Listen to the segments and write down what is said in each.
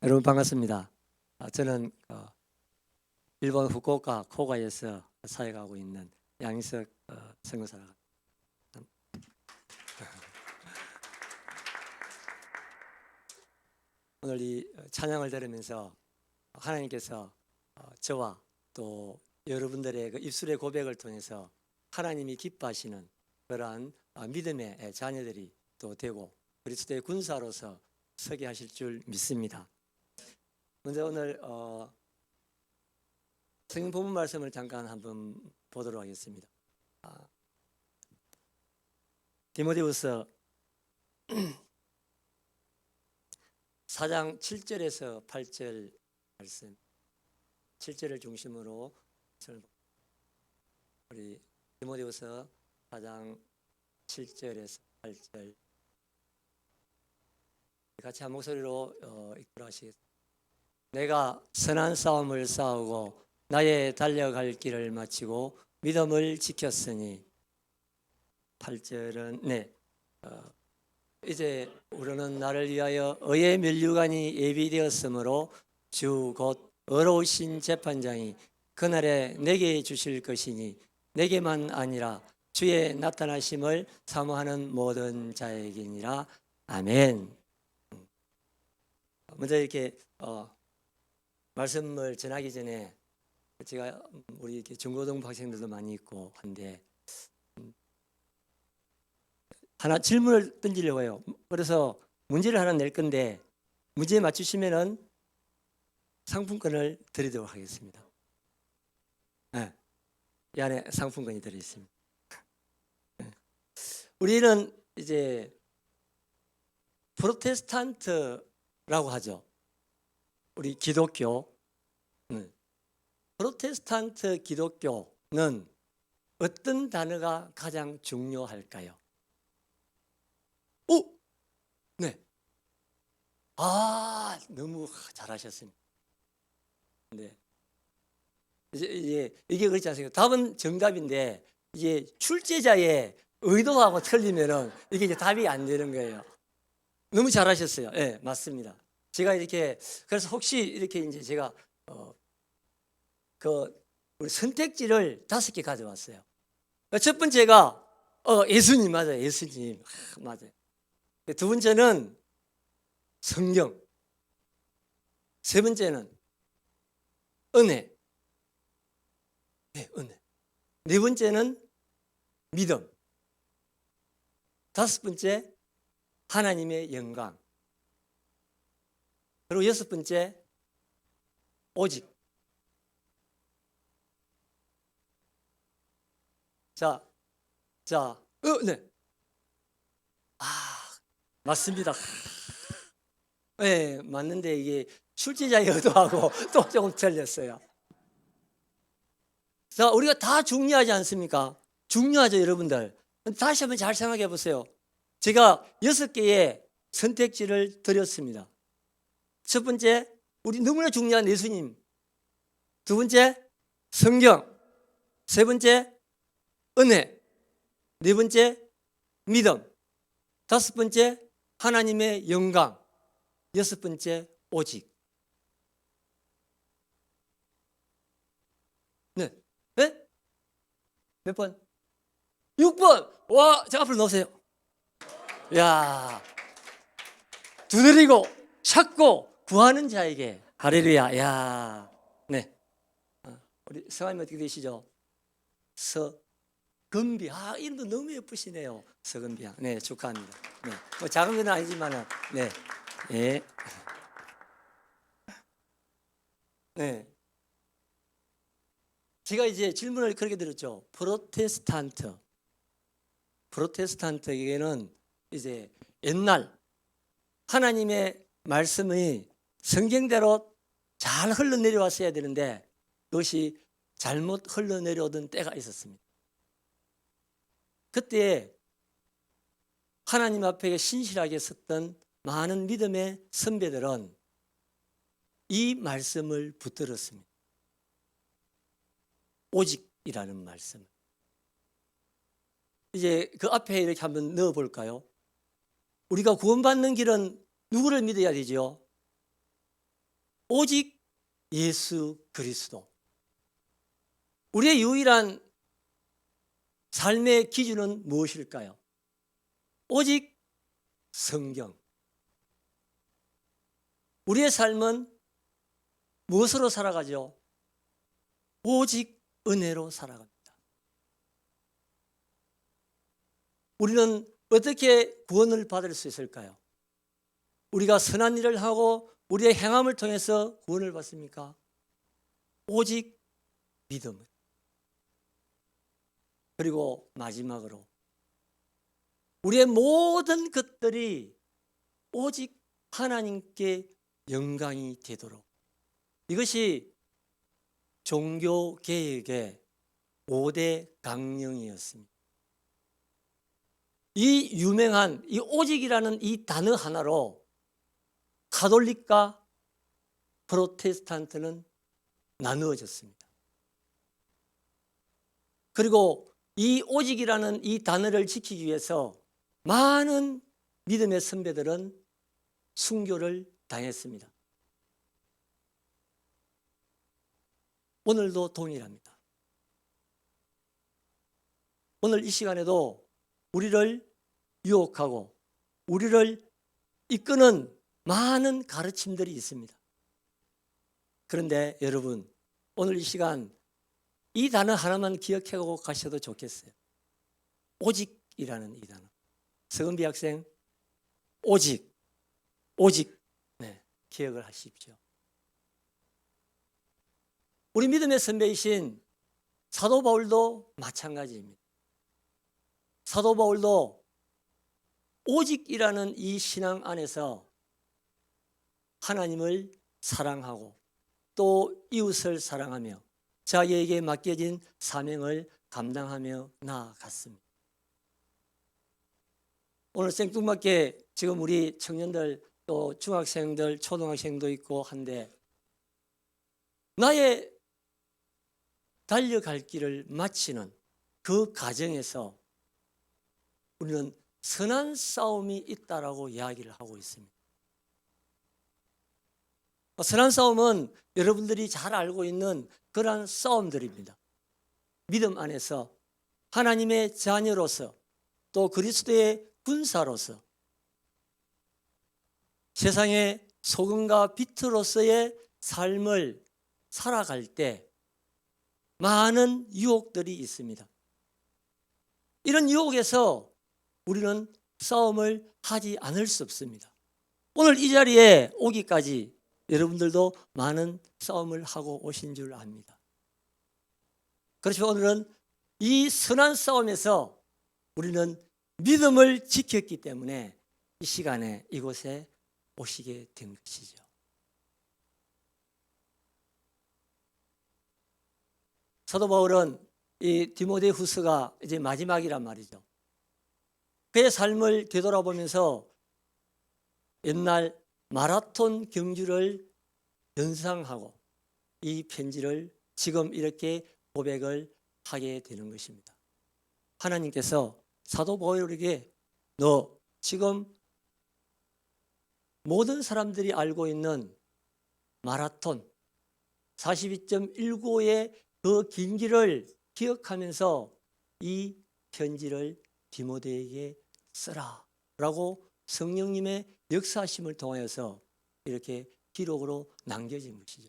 여러분 반갑습니다. 저는 일본 후쿠오카 코가에서 사역하고 있는 양희석 선교사입니다. 오늘 이 찬양을 들으면서 하나님께서 저와 또 여러분들의 그 입술의 고백을 통해서 하나님이 기뻐하시는 그러한 믿음의 자녀들이 또 되고 그리스도의 군사로서 서게 하실 줄 믿습니다. 먼저 오늘 성경 본문 말씀을 잠깐 한번 보도록 하겠습니다. 디모데후서 4장 7절에서 8절 말씀, 7절을 중심으로 우리 디모데후서 4장 7절에서 8절 같이 한 목소리로 읽도록 하시겠습니다. 내가 선한 싸움을 싸우고 나의 달려갈 길을 마치고 믿음을 지켰으니 8절은 이제 우리는 나를 위하여 의의 면류관이 예비되었으므로 주 곧 의로우신 재판장이 그날에 내게 주실 것이니 내게만 아니라 주의 나타나심을 사모하는 모든 자에게니라. 아멘. 먼저 이렇게 말씀을 전하기 전에 제가 우리 이렇게 중고등부 학생들도 많이 있고 한데 하나 질문을 던지려고 해요. 그래서 문제를 하나 낼 건데 문제 맞추시면은 상품권을 드리도록 하겠습니다. 네. 이 안에 상품권이 들어있습니다. 네. 우리는 이제 프로테스탄트라고 하죠. 우리 기독교. 프로테스탄트 기독교는 어떤 단어가 가장 중요할까요? 오! 네. 너무 잘하셨습니다. 네. 이제 이게 그렇지 않습니까? 답은 정답인데 이게 출제자의 의도하고 틀리면은 이게 이제 답이 안 되는 거예요. 너무 잘하셨어요. 네, 맞습니다. 제가 이렇게 그래서 혹시 이렇게 이제 제가 우리 선택지를 5개 가져왔어요. 첫 번째가 예수님 맞아요. 예수님 맞아요. 두 번째는 성경. 세 번째는 은혜. 네, 은혜. 네 번째는 믿음. 다섯 번째 하나님의 영광. 그리고 여섯 번째 오직. 네. 맞습니다. 네, 맞는데 이게 출제자의 의도하고 또 조금 틀렸어요. 자, 우리가 다 중요하지 않습니까? 중요하죠, 여러분들. 다시 한번 잘 생각해 보세요. 제가 6개의 선택지를 드렸습니다. 첫 번째, 우리 너무나 중요한 예수님. 두 번째, 성경. 세 번째, 은혜. 네 번째, 믿음. 다섯 번째, 하나님의 영광. 여섯 번째, 오직. 네. 네? 몇 번? 6번. 와, 저 앞으로 넣으세요. 야, 두드리고 찾고 구하는 자에게 할렐루야. 야, 네. 우리 성함이 어떻게 되시죠? 서금비. 이름도 너무 예쁘시네요. 서금비. 네, 축하합니다. 네, 뭐 작은 건 아니지만은, 네, 예, 네. 제가 이제 질문을 그렇게 드렸죠. 프로테스탄트에게는 이제 옛날 하나님의 말씀이 성경대로 잘 흘러내려왔어야 되는데 그것이 잘못 흘러내려오던 때가 있었습니다. 그때 하나님 앞에 신실하게 섰던 많은 믿음의 선배들은 이 말씀을 붙들었습니다. 오직이라는 말씀. 이제 그 앞에 이렇게 한번 넣어볼까요? 우리가 구원받는 길은 누구를 믿어야 되죠? 오직 예수 그리스도. 우리의 유일한 삶의 기준은 무엇일까요? 오직 성경. 우리의 삶은 무엇으로 살아가죠? 오직 은혜로 살아갑니다. 우리는 어떻게 구원을 받을 수 있을까요? 우리가 선한 일을 하고 우리의 행함을 통해서 구원을 받습니까? 오직 믿음. 그리고 마지막으로 우리의 모든 것들이 오직 하나님께 영광이 되도록. 이것이 종교개혁의 5대 강령이었습니다. 이 유명한 이 오직이라는 이 단어 하나로 가톨릭과 프로테스탄트는 나누어졌습니다. 그리고 이 오직이라는 이 단어를 지키기 위해서 많은 믿음의 선배들은 순교를 당했습니다. 오늘도 동일합니다. 오늘 이 시간에도 우리를 유혹하고 우리를 이끄는 많은 가르침들이 있습니다. 그런데 여러분, 오늘 이 시간 이 단어 하나만 기억하고 가셔도 좋겠어요. 오직이라는 이 단어. 서은비 학생, 오직, 네, 기억을 하십시오. 우리 믿음의 선배이신 사도 바울도 마찬가지입니다. 사도 바울도 오직이라는 이 신앙 안에서 하나님을 사랑하고 또 이웃을 사랑하며 자기에게 맡겨진 사명을 감당하며 나아갔습니다. 오늘 생뚱맞게 지금 우리 청년들 또 중학생들 초등학생도 있고 한데 나의 달려갈 길을 마치는 그 과정에서 우리는 선한 싸움이 있다라고 이야기를 하고 있습니다. 선한 싸움은 여러분들이 잘 알고 있는 그러한 싸움들입니다. 믿음 안에서 하나님의 자녀로서 또 그리스도의 군사로서 세상의 소금과 빛으로서의 삶을 살아갈 때 많은 유혹들이 있습니다. 이런 유혹에서 우리는 싸움을 하지 않을 수 없습니다. 오늘 이 자리에 오기까지 여러분들도 많은 싸움을 하고 오신 줄 압니다. 그렇지만 오늘은 이 선한 싸움에서 우리는 믿음을 지켰기 때문에 이 시간에 이곳에 오시게 된 것이죠. 사도 바울은 이 디모데후서가 이제 마지막이란 말이죠. 그의 삶을 되돌아보면서 옛날 마라톤 경주를 연상하고 이 편지를 지금 이렇게 고백을 하게 되는 것입니다. 하나님께서 사도 바울에게 너 지금 모든 사람들이 알고 있는 마라톤 42.195의 그 긴 길을 기억하면서 이 편지를 디모데에게 쓰라 라고 성령님의 역사하심을 통하여서 이렇게 기록으로 남겨진 것이죠.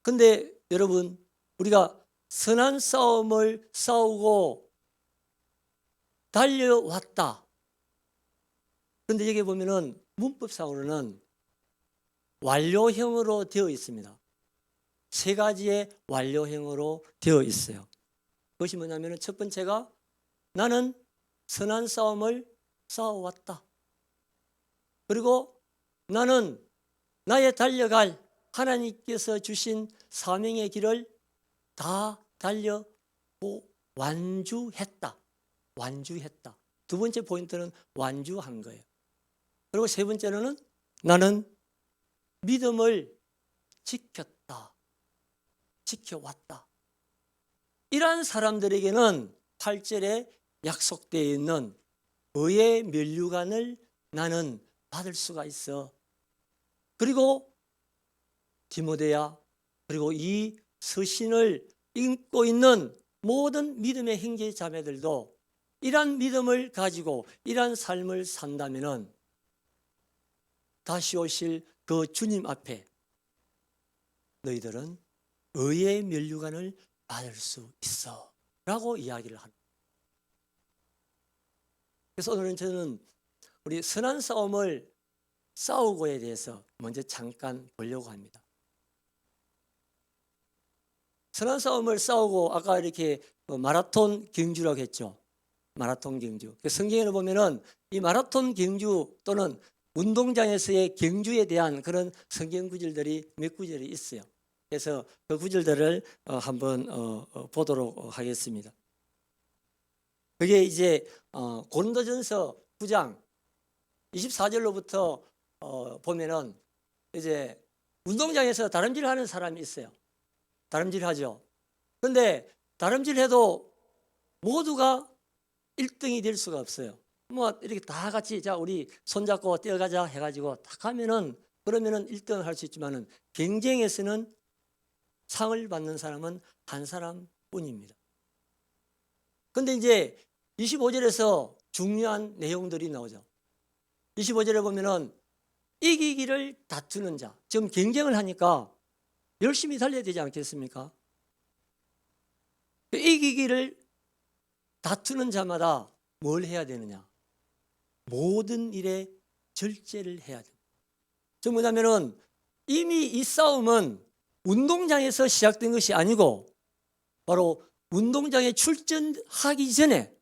그런데 여러분, 우리가 선한 싸움을 싸우고 달려왔다. 그런데 여기 보면은 문법상으로는 완료형으로 되어 있습니다. 세 가지의 완료형으로 되어 있어요. 그것이 뭐냐면 첫 번째가 나는 선한 싸움을 싸워왔다. 그리고 나는 나의 달려갈 하나님께서 주신 사명의 길을 다 달려고 완주했다. 두 번째 포인트는 완주한 거예요. 그리고 세 번째로는 나는 믿음을 지켜왔다. 이러한 사람들에게는 8절에 약속되어 있는 의의 면류관을 나는 받을 수가 있어. 그리고 디모데야, 그리고 이 서신을 읽고 있는 모든 믿음의 형제 자매들도 이러한 믿음을 가지고 이러한 삶을 산다면은 다시 오실 그 주님 앞에 너희들은 의의 면류관을 받을 수 있어 라고 이야기를 합니다. 그래서 오늘은 저는 우리 선한 싸움을 싸우고에 대해서 먼저 잠깐 보려고 합니다. 선한 싸움을 싸우고 아까 이렇게 마라톤 경주라고 했죠. 마라톤 경주. 성경에 보면은 이 마라톤 경주 또는 운동장에서의 경주에 대한 그런 성경 구절들이 몇 구절이 있어요. 그래서 그 구절들을 한번 보도록 하겠습니다. 그게 이제 고린도전서 9장 24절로부터 보면은 이제 운동장에서 다름질 하는 사람이 있어요. 다름질 하죠. 그런데 다름질 해도 모두가 1등이 될 수가 없어요. 뭐 이렇게 다 같이 자 우리 손잡고 뛰어가자 해가지고 딱 하면은 그러면은 1등을 할 수 있지만은 경쟁에서는 상을 받는 사람은 한 사람뿐입니다. 그런데 이제 25절에서 중요한 내용들이 나오죠. 25절에 보면은 이기기를 다투는 자, 지금 경쟁을 하니까 열심히 달려야 되지 않겠습니까? 이기기를 다투는 자마다 뭘 해야 되느냐? 모든 일에 절제를 해야 됩니다. 즉 뭐냐면은 이미 이 싸움은 운동장에서 시작된 것이 아니고 바로 운동장에 출전하기 전에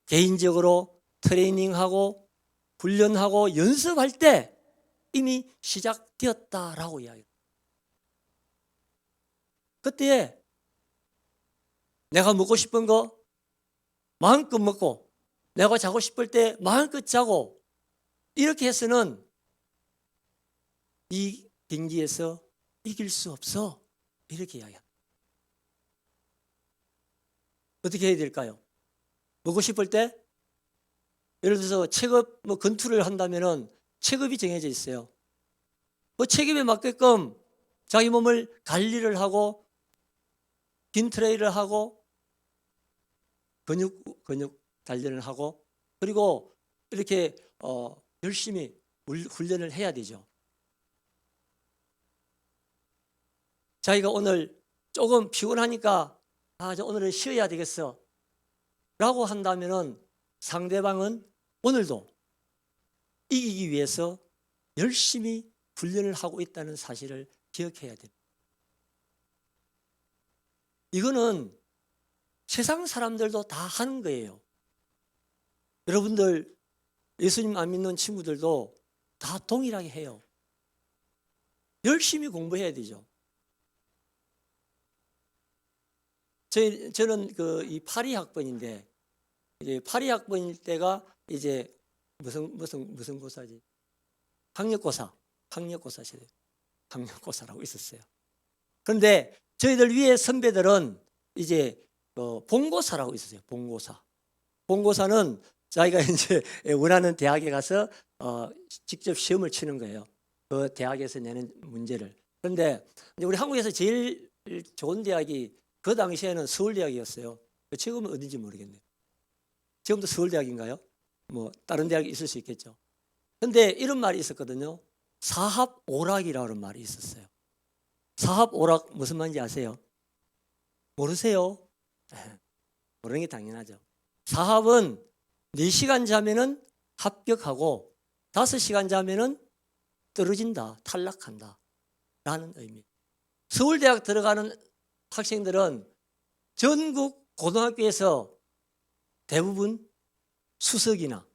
개인적으로 트레이닝하고 훈련하고 연습할 때 이미 시작되었다라고 이야기합니다. 그때 내가 먹고 싶은 거 마음껏 먹고 내가 자고 싶을 때 마음껏 자고 이렇게 해서는 이 경기에서 이길 수 없어. 이렇게 이야기합니다. 어떻게 해야 될까요? 먹고 싶을 때 예를 들어서 체급 권투를 한다면은 체급이 정해져 있어요. 그 체급에 맞게끔 자기 몸을 관리를 하고 긴 트레이를 하고 근육 단련을 하고 그리고 이렇게 열심히 훈련을 해야 되죠. 자기가 오늘 조금 피곤하니까 저 오늘은 쉬어야 되겠어 라고 한다면은 상대방은 오늘도 이기기 위해서 열심히 훈련을 하고 있다는 사실을 기억해야 됩니다. 이거는 세상 사람들도 다 하는 거예요. 여러분들 예수님 안 믿는 친구들도 다 동일하게 해요. 열심히 공부해야 되죠. 저는 이 82학번인데 이제 82학번일 때가 이제 무슨 고사지? 학력고사 시대. 학력고사라고 있었어요. 그런데 저희들 위에 선배들은 이제 본고사라고 있었어요. 본고사는 자기가 이제 원하는 대학에 가서 직접 시험을 치는 거예요. 그 대학에서 내는 문제를. 그런데 우리 한국에서 제일 좋은 대학이 그 당시에는 서울대학이었어요. 지금은 어딘지 모르겠네요. 지금도 서울대학인가요? 뭐 다른 대학이 있을 수 있겠죠. 그런데 이런 말이 있었거든요. 사합오락이라는 말이 있었어요. 사합오락 무슨 말인지 아세요? 모르세요? 모르는 게 당연하죠. 사합은 4시간 자면은 합격하고 5시간 자면은 떨어진다, 탈락한다 라는 의미. 서울대학 들어가는 학생들은 전국 고등학교에서 대부분 수석이나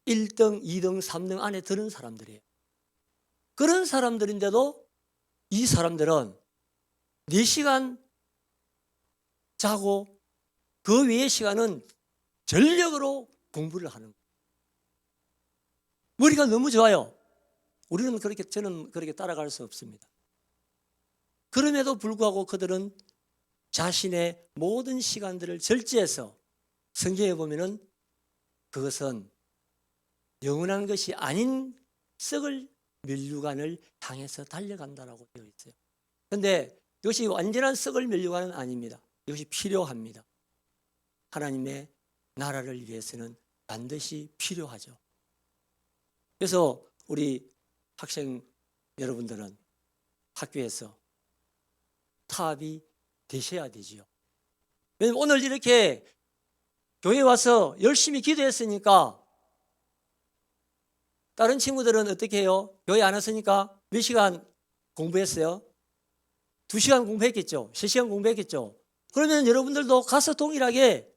1등, 2등, 3등 안에 드는 사람들이에요. 그런 사람들인데도 이 사람들은 4시간 자고 그 외의 시간은 전력으로 공부를 하는 거예요. 머리가 너무 좋아요. 저는 그렇게 따라갈 수 없습니다. 그럼에도 불구하고 그들은 자신의 모든 시간들을 절제해서 성경에 보면은 그것은 영원한 것이 아닌 썩을 면류관을 향해서 달려간다라고 되어 있어요. 그런데 이것이 완전한 썩을 면류관은 아닙니다. 이것이 필요합니다. 하나님의 나라를 위해서는 반드시 필요하죠. 그래서 우리 학생 여러분들은 학교에서 타압이 되셔야 되지요. 왜냐면 오늘 이렇게 교회 와서 열심히 기도했으니까 다른 친구들은 어떻게 해요? 교회 안 왔으니까 몇 시간 공부했어요? 2시간 공부했겠죠? 3시간 공부했겠죠? 그러면 여러분들도 가서 동일하게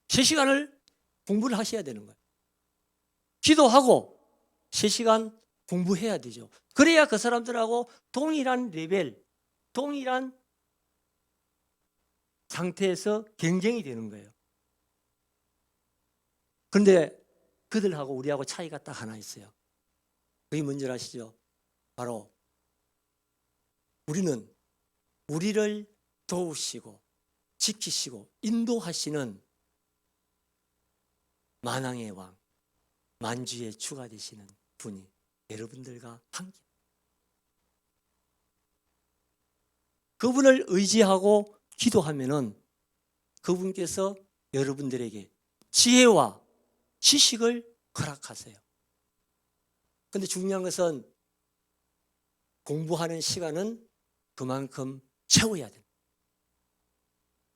3시간을 공부를 하셔야 되는 거예요. 기도하고 3시간 공부해야 되죠. 그래야 그 사람들하고 동일한 레벨, 동일한 상태에서 경쟁이 되는 거예요. 그런데 그들하고 우리하고 차이가 딱 하나 있어요. 그게 뭔지 아시죠? 바로 우리는 우리를 도우시고 지키시고 인도하시는 만왕의 왕, 만주의 주가 되시는 분이 여러분들과 함께, 그분을 의지하고 기도하면은 그분께서 여러분들에게 지혜와 지식을 허락하세요. 그런데 중요한 것은 공부하는 시간은 그만큼 채워야 됩니다.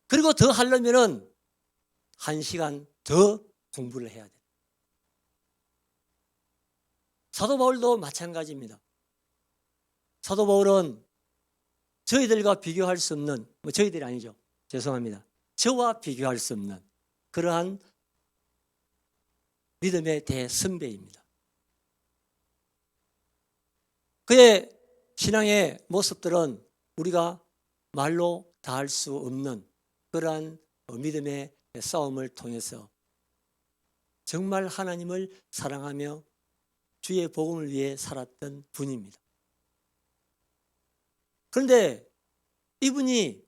그리고 더 하려면은 1시간 더 공부를 해야 돼요. 사도 바울도 마찬가지입니다. 사도 바울은 저희들과 비교할 수 없는, 저희들이 아니죠. 죄송합니다. 저와 비교할 수 없는 그러한 믿음의 대선배입니다. 그의 신앙의 모습들은 우리가 말로 다 할 수 없는 그러한 믿음의 싸움을 통해서 정말 하나님을 사랑하며 주의 복음을 위해 살았던 분입니다. 그런데 이분이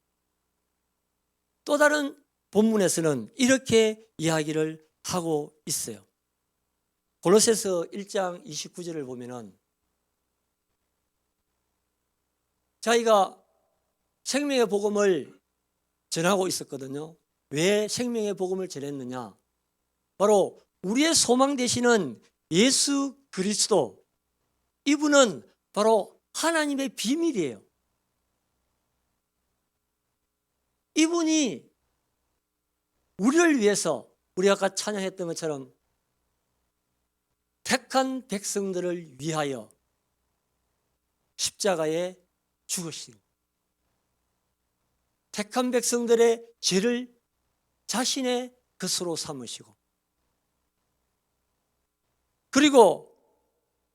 또 다른 본문에서는 이렇게 이야기를 하고 있어요. 골로새서 1장 29절을 보면은 자기가 생명의 복음을 전하고 있었거든요. 왜 생명의 복음을 전했느냐? 바로 우리의 소망 되시는 예수 그리스도, 이분은 바로 하나님의 비밀이에요. 이분이 우리를 위해서, 우리 아까 찬양했던 것처럼 택한 백성들을 위하여 십자가에 죽으신, 택한 백성들의 죄를 자신의 것으로 삼으시고, 그리고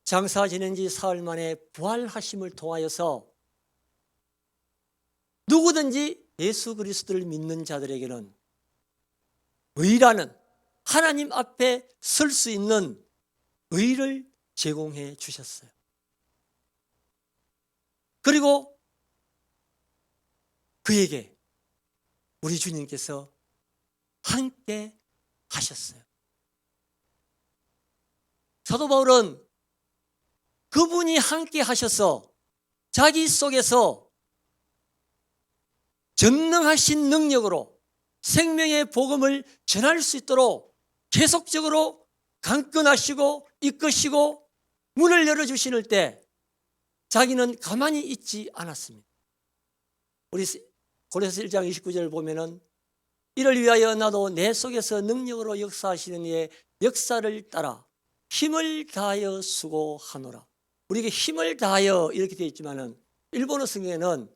장사 지낸 지 사흘 만에 부활하심을 통하여서 누구든지 예수 그리스도를 믿는 자들에게는 의라는, 하나님 앞에 설 수 있는 의를 제공해 주셨어요. 그리고 그에게 우리 주님께서 함께 하셨어요. 사도 바울은 그분이 함께 하셔서 자기 속에서 전능하신 능력으로 생명의 복음을 전할 수 있도록 계속적으로 강건하시고 이끄시고 문을 열어주실 때 자기는 가만히 있지 않았습니다. 우리 고린도서 1장 29절을 보면은 이를 위하여 나도 내 속에서 능력으로 역사하시는 이의 역사를 따라 힘을 다하여 수고하노라. 우리에게 힘을 다하여 이렇게 되어 있지만은 일본어 성경에는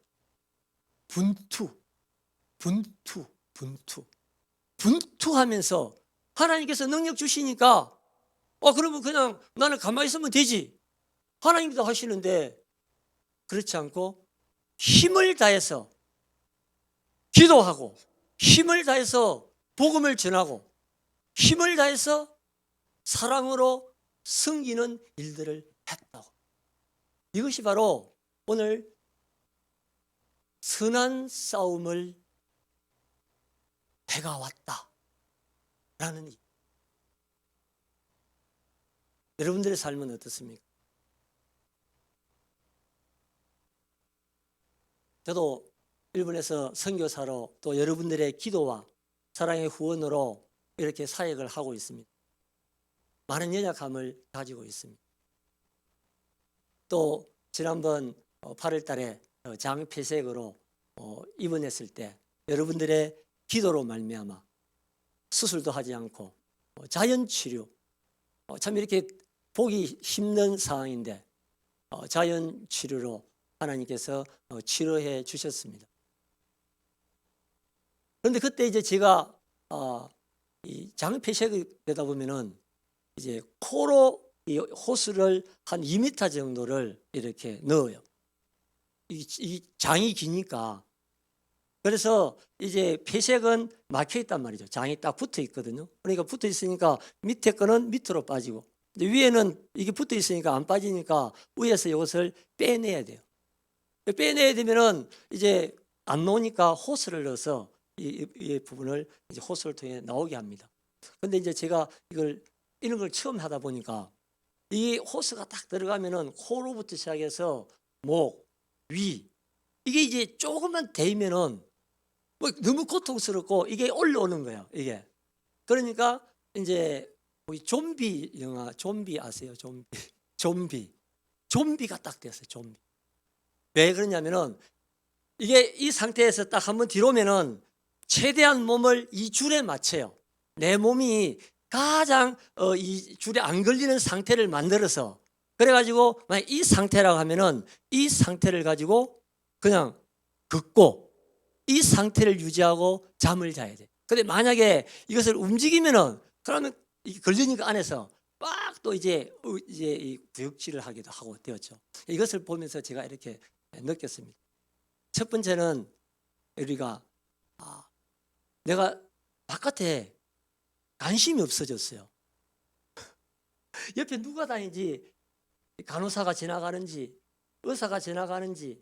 분투하면서 하나님께서 능력 주시니까 그러면 그냥 나는 가만히 있으면 되지, 하나님도 하시는데, 그렇지 않고 힘을 다해서 기도하고 힘을 다해서 복음을 전하고 힘을 다해서 사랑으로 섬기는 일들을 했다고. 이것이 바로 오늘 선한 싸움을 해가 왔다라는, 여러분들의 삶은 어떻습니까? 저도 일본에서 선교사로 또 여러분들의 기도와 사랑의 후원으로 이렇게 사역을 하고 있습니다. 많은 연약함을 가지고 있습니다. 또 지난번 8월 달에 장폐색으로 입원했을 때 여러분들의 기도로 말미암아 수술도 하지 않고 자연 치료, 참 이렇게 보기 힘든 상황인데 자연 치료로 하나님께서 치료해 주셨습니다. 그런데 그때 이제 제가 이 장폐색이 되다 보면은 이제 코로 이 호스를 한 2m 정도를 이렇게 넣어요. 이 장이 기니까. 그래서 이제 폐색은 막혀 있단 말이죠. 장이 딱 붙어 있거든요. 그러니까 붙어 있으니까 밑에 거는 밑으로 빠지고 위에는 이게 붙어 있으니까 안 빠지니까 위에서 이것을 빼내야 돼요. 빼내야 되면은 이제 안 나오니까 호스를 넣어서 이 부분을 이제 호스를 통해 나오게 합니다. 근데 이제 제가 이런 걸 처음 하다 보니까 이 호스가 딱 들어가면은 코로부터 시작해서 목, 위 이게 이제 조금만 데이면은 뭐 너무 고통스럽고 이게 올라오는 거예요. 이게 그러니까 이제 우리 좀비 영화 좀비 아세요? 좀비가 딱 됐어요. 좀비. 왜 그러냐면은 이게 이 상태에서 딱 한번 뒤로 오면은 최대한 몸을 이 줄에 맞춰요. 내 몸이 가장 이 줄에 안 걸리는 상태를 만들어서 그래가지고 만약 이 상태라고 하면은 이 상태를 가지고 그냥 긋고 이 상태를 유지하고 잠을 자야 돼. 근데 만약에 이것을 움직이면은 그러면 걸리니까 안에서 막 또 이제 이 구역질을 하기도 하고 되었죠. 이것을 보면서 제가 이렇게 느꼈습니다. 첫 번째는 우리가 내가 바깥에 관심이 없어졌어요. 옆에 누가 다니지, 간호사가 지나가는지, 의사가 지나가는지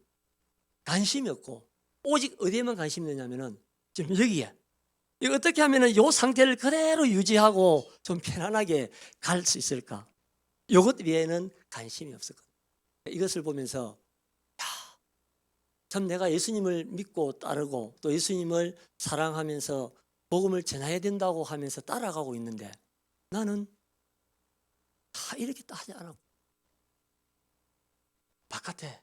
관심이 없고 오직 어디에만 관심이 있냐면은 지금 여기에. 이거 어떻게 하면은 이 상태를 그대로 유지하고 좀 편안하게 갈 수 있을까? 이것 외에는 관심이 없었거든요. 이것을 보면서 참 내가 예수님을 믿고 따르고 또 예수님을 사랑하면서 복음을 전해야 된다고 하면서 따라가고 있는데 나는 다 이렇게 하지 않았고 바깥에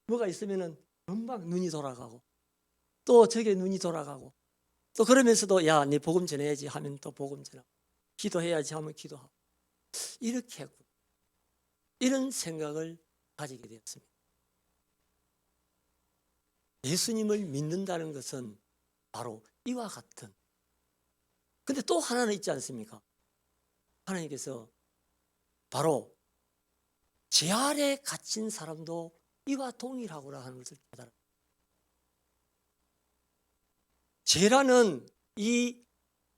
뭐가 있으면은 금방 눈이 돌아가고 또 저게 눈이 돌아가고 또 그러면서도 야, 네 복음 전해야지 하면 또 복음 전하고 기도해야지 하면 기도하고 이렇게 했고 이런 생각을 가지게 되었습니다. 예수님을 믿는다는 것은 바로 이와 같은 근데 또 하나는 있지 않습니까? 하나님께서 바로 제 아래 갇힌 사람도 이와 동일하구나 하는 것을 깨달아. 죄라는 이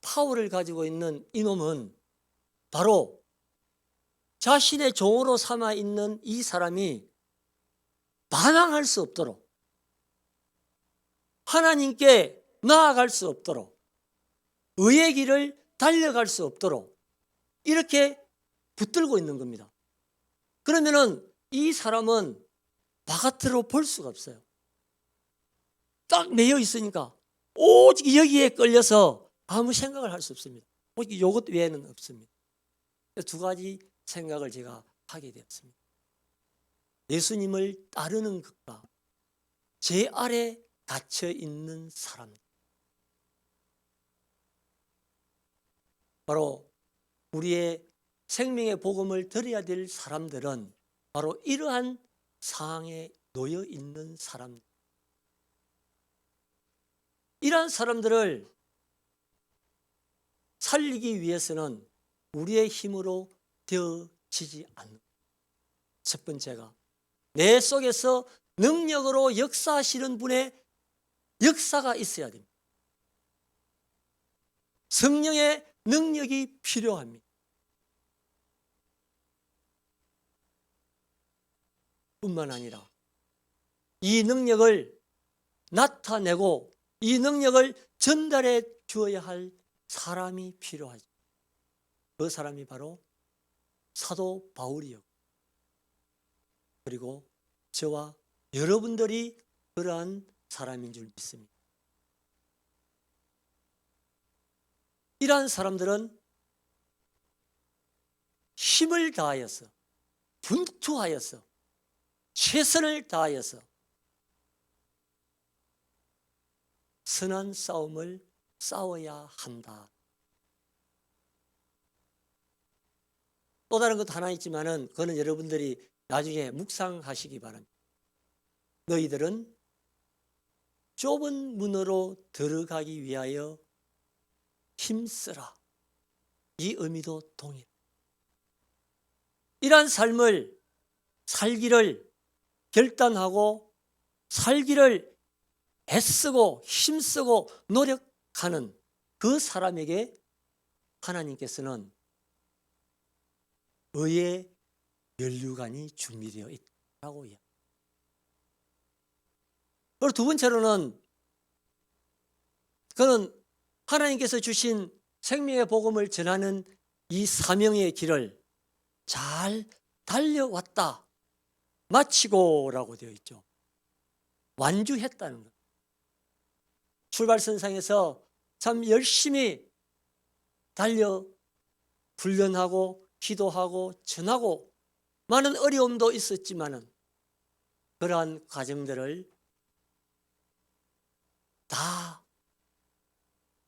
파워를 가지고 있는 이놈은 바로 자신의 종으로 삼아 있는 이 사람이 반항할 수 없도록 하나님께 나아갈 수 없도록 의의 길을 달려갈 수 없도록 이렇게 붙들고 있는 겁니다. 그러면은 이 사람은 바깥으로 볼 수가 없어요. 딱 매여 있으니까 오직 여기에 끌려서 아무 생각을 할 수 없습니다. 오직 이것 외에는 없습니다. 두 가지 생각을 제가 하게 되었습니다. 예수님을 따르는 것과 제 아래 갇혀 있는 사람. 바로 우리의 생명의 복음을 들어야 될 사람들은 바로 이러한 상황에 놓여 있는 사람들. 이러한 사람들을 살리기 위해서는 우리의 힘으로 되어지지 않는 첫 번째가 내 속에서 능력으로 역사하시는 분의 역사가 있어야 됩니다. 성령의 능력이 필요합니다. 뿐만 아니라 이 능력을 나타내고 이 능력을 전달해 주어야 할 사람이 필요하죠. 그 사람이 바로 사도 바울이요. 그리고 저와 여러분들이 그러한 사람인 줄 믿습니다. 이러한 사람들은 힘을 다하여서, 분투하여서, 최선을 다하여서 선한 싸움을 싸워야 한다. 또 다른 것도 하나 있지만은 그거는 여러분들이 나중에 묵상하시기 바랍니다. 너희들은 좁은 문으로 들어가기 위하여 힘쓰라. 이 의미도 동일. 이러한 삶을 살기를 결단하고 살기를 애쓰고 힘쓰고 노력하는 그 사람에게 하나님께서는 의의 면류관이 준비되어 있다고 이야기합니다. 그리고 두 번째로는 그는 하나님께서 주신 생명의 복음을 전하는 이 사명의 길을 잘 달려왔다. 마치고라고 되어 있죠. 완주했다는 것. 출발선상에서 참 열심히 달려 훈련하고 기도하고 전하고 많은 어려움도 있었지만은 그러한 과정들을 다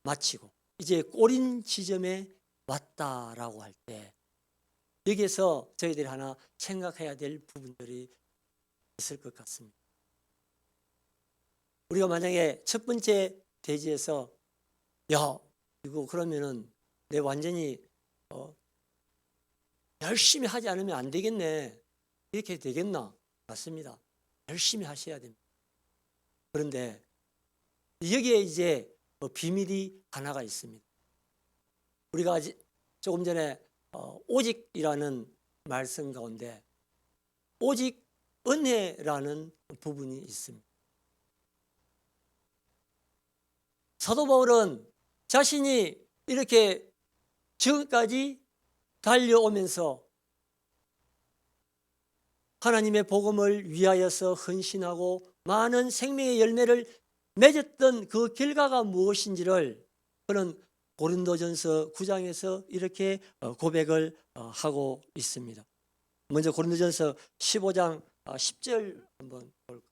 마치고 이제 꼬린 지점에 왔다라고 할 때 여기에서 저희들이 하나 생각해야 될 부분들이 있을 것 같습니다. 우리가 만약에 첫 번째 대지에서 야 이거 그러면은 내 완전히 열심히 하지 않으면 안 되겠네 이렇게 되겠나? 맞습니다. 열심히 하셔야 됩니다. 그런데 여기에 이제 비밀이 하나가 있습니다. 우리가 조금 전에 오직이라는 말씀 가운데 오직 은혜라는 부분이 있습니다. 사도 바울은 자신이 이렇게 지금까지 달려오면서 하나님의 복음을 위하여서 헌신하고 많은 생명의 열매를 맺었던 그 결과가 무엇인지를 그는 고린도전서 9장에서 이렇게 고백을 하고 있습니다. 먼저 고린도전서 15장 10절 한번 볼까요?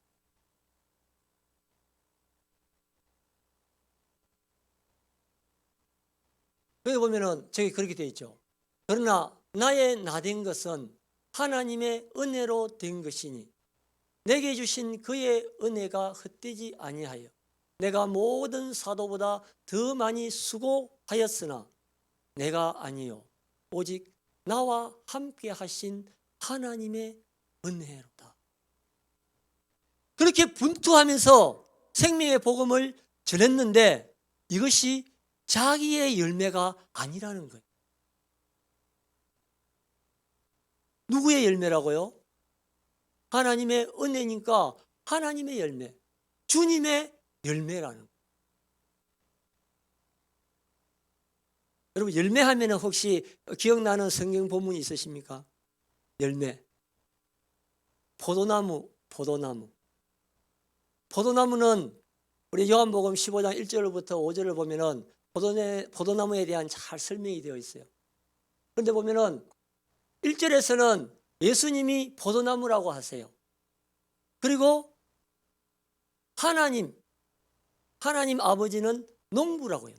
여기 보면은 저기 그렇게 되어 있죠. 그러나 나의 나된 것은 하나님의 은혜로 된 것이니 내게 주신 그의 은혜가 헛되지 아니하여 내가 모든 사도보다 더 많이 수고하였으나 내가 아니요 오직 나와 함께 하신 하나님의 은혜로다. 그렇게 분투하면서 생명의 복음을 전했는데 이것이 자기의 열매가 아니라는 거예요. 누구의 열매라고요? 하나님의 은혜니까 하나님의 열매, 주님의 열매라는 거예요. 여러분 열매하면 혹시 기억나는 성경 본문이 있으십니까? 열매. 포도나무는 우리 요한복음 15장 1절부터 5절을 보면은 포도나무에 대한 잘 설명이 되어 있어요. 그런데 보면은 1절에서는 예수님이 포도나무라고 하세요. 그리고 하나님 아버지는 농부라고 해요.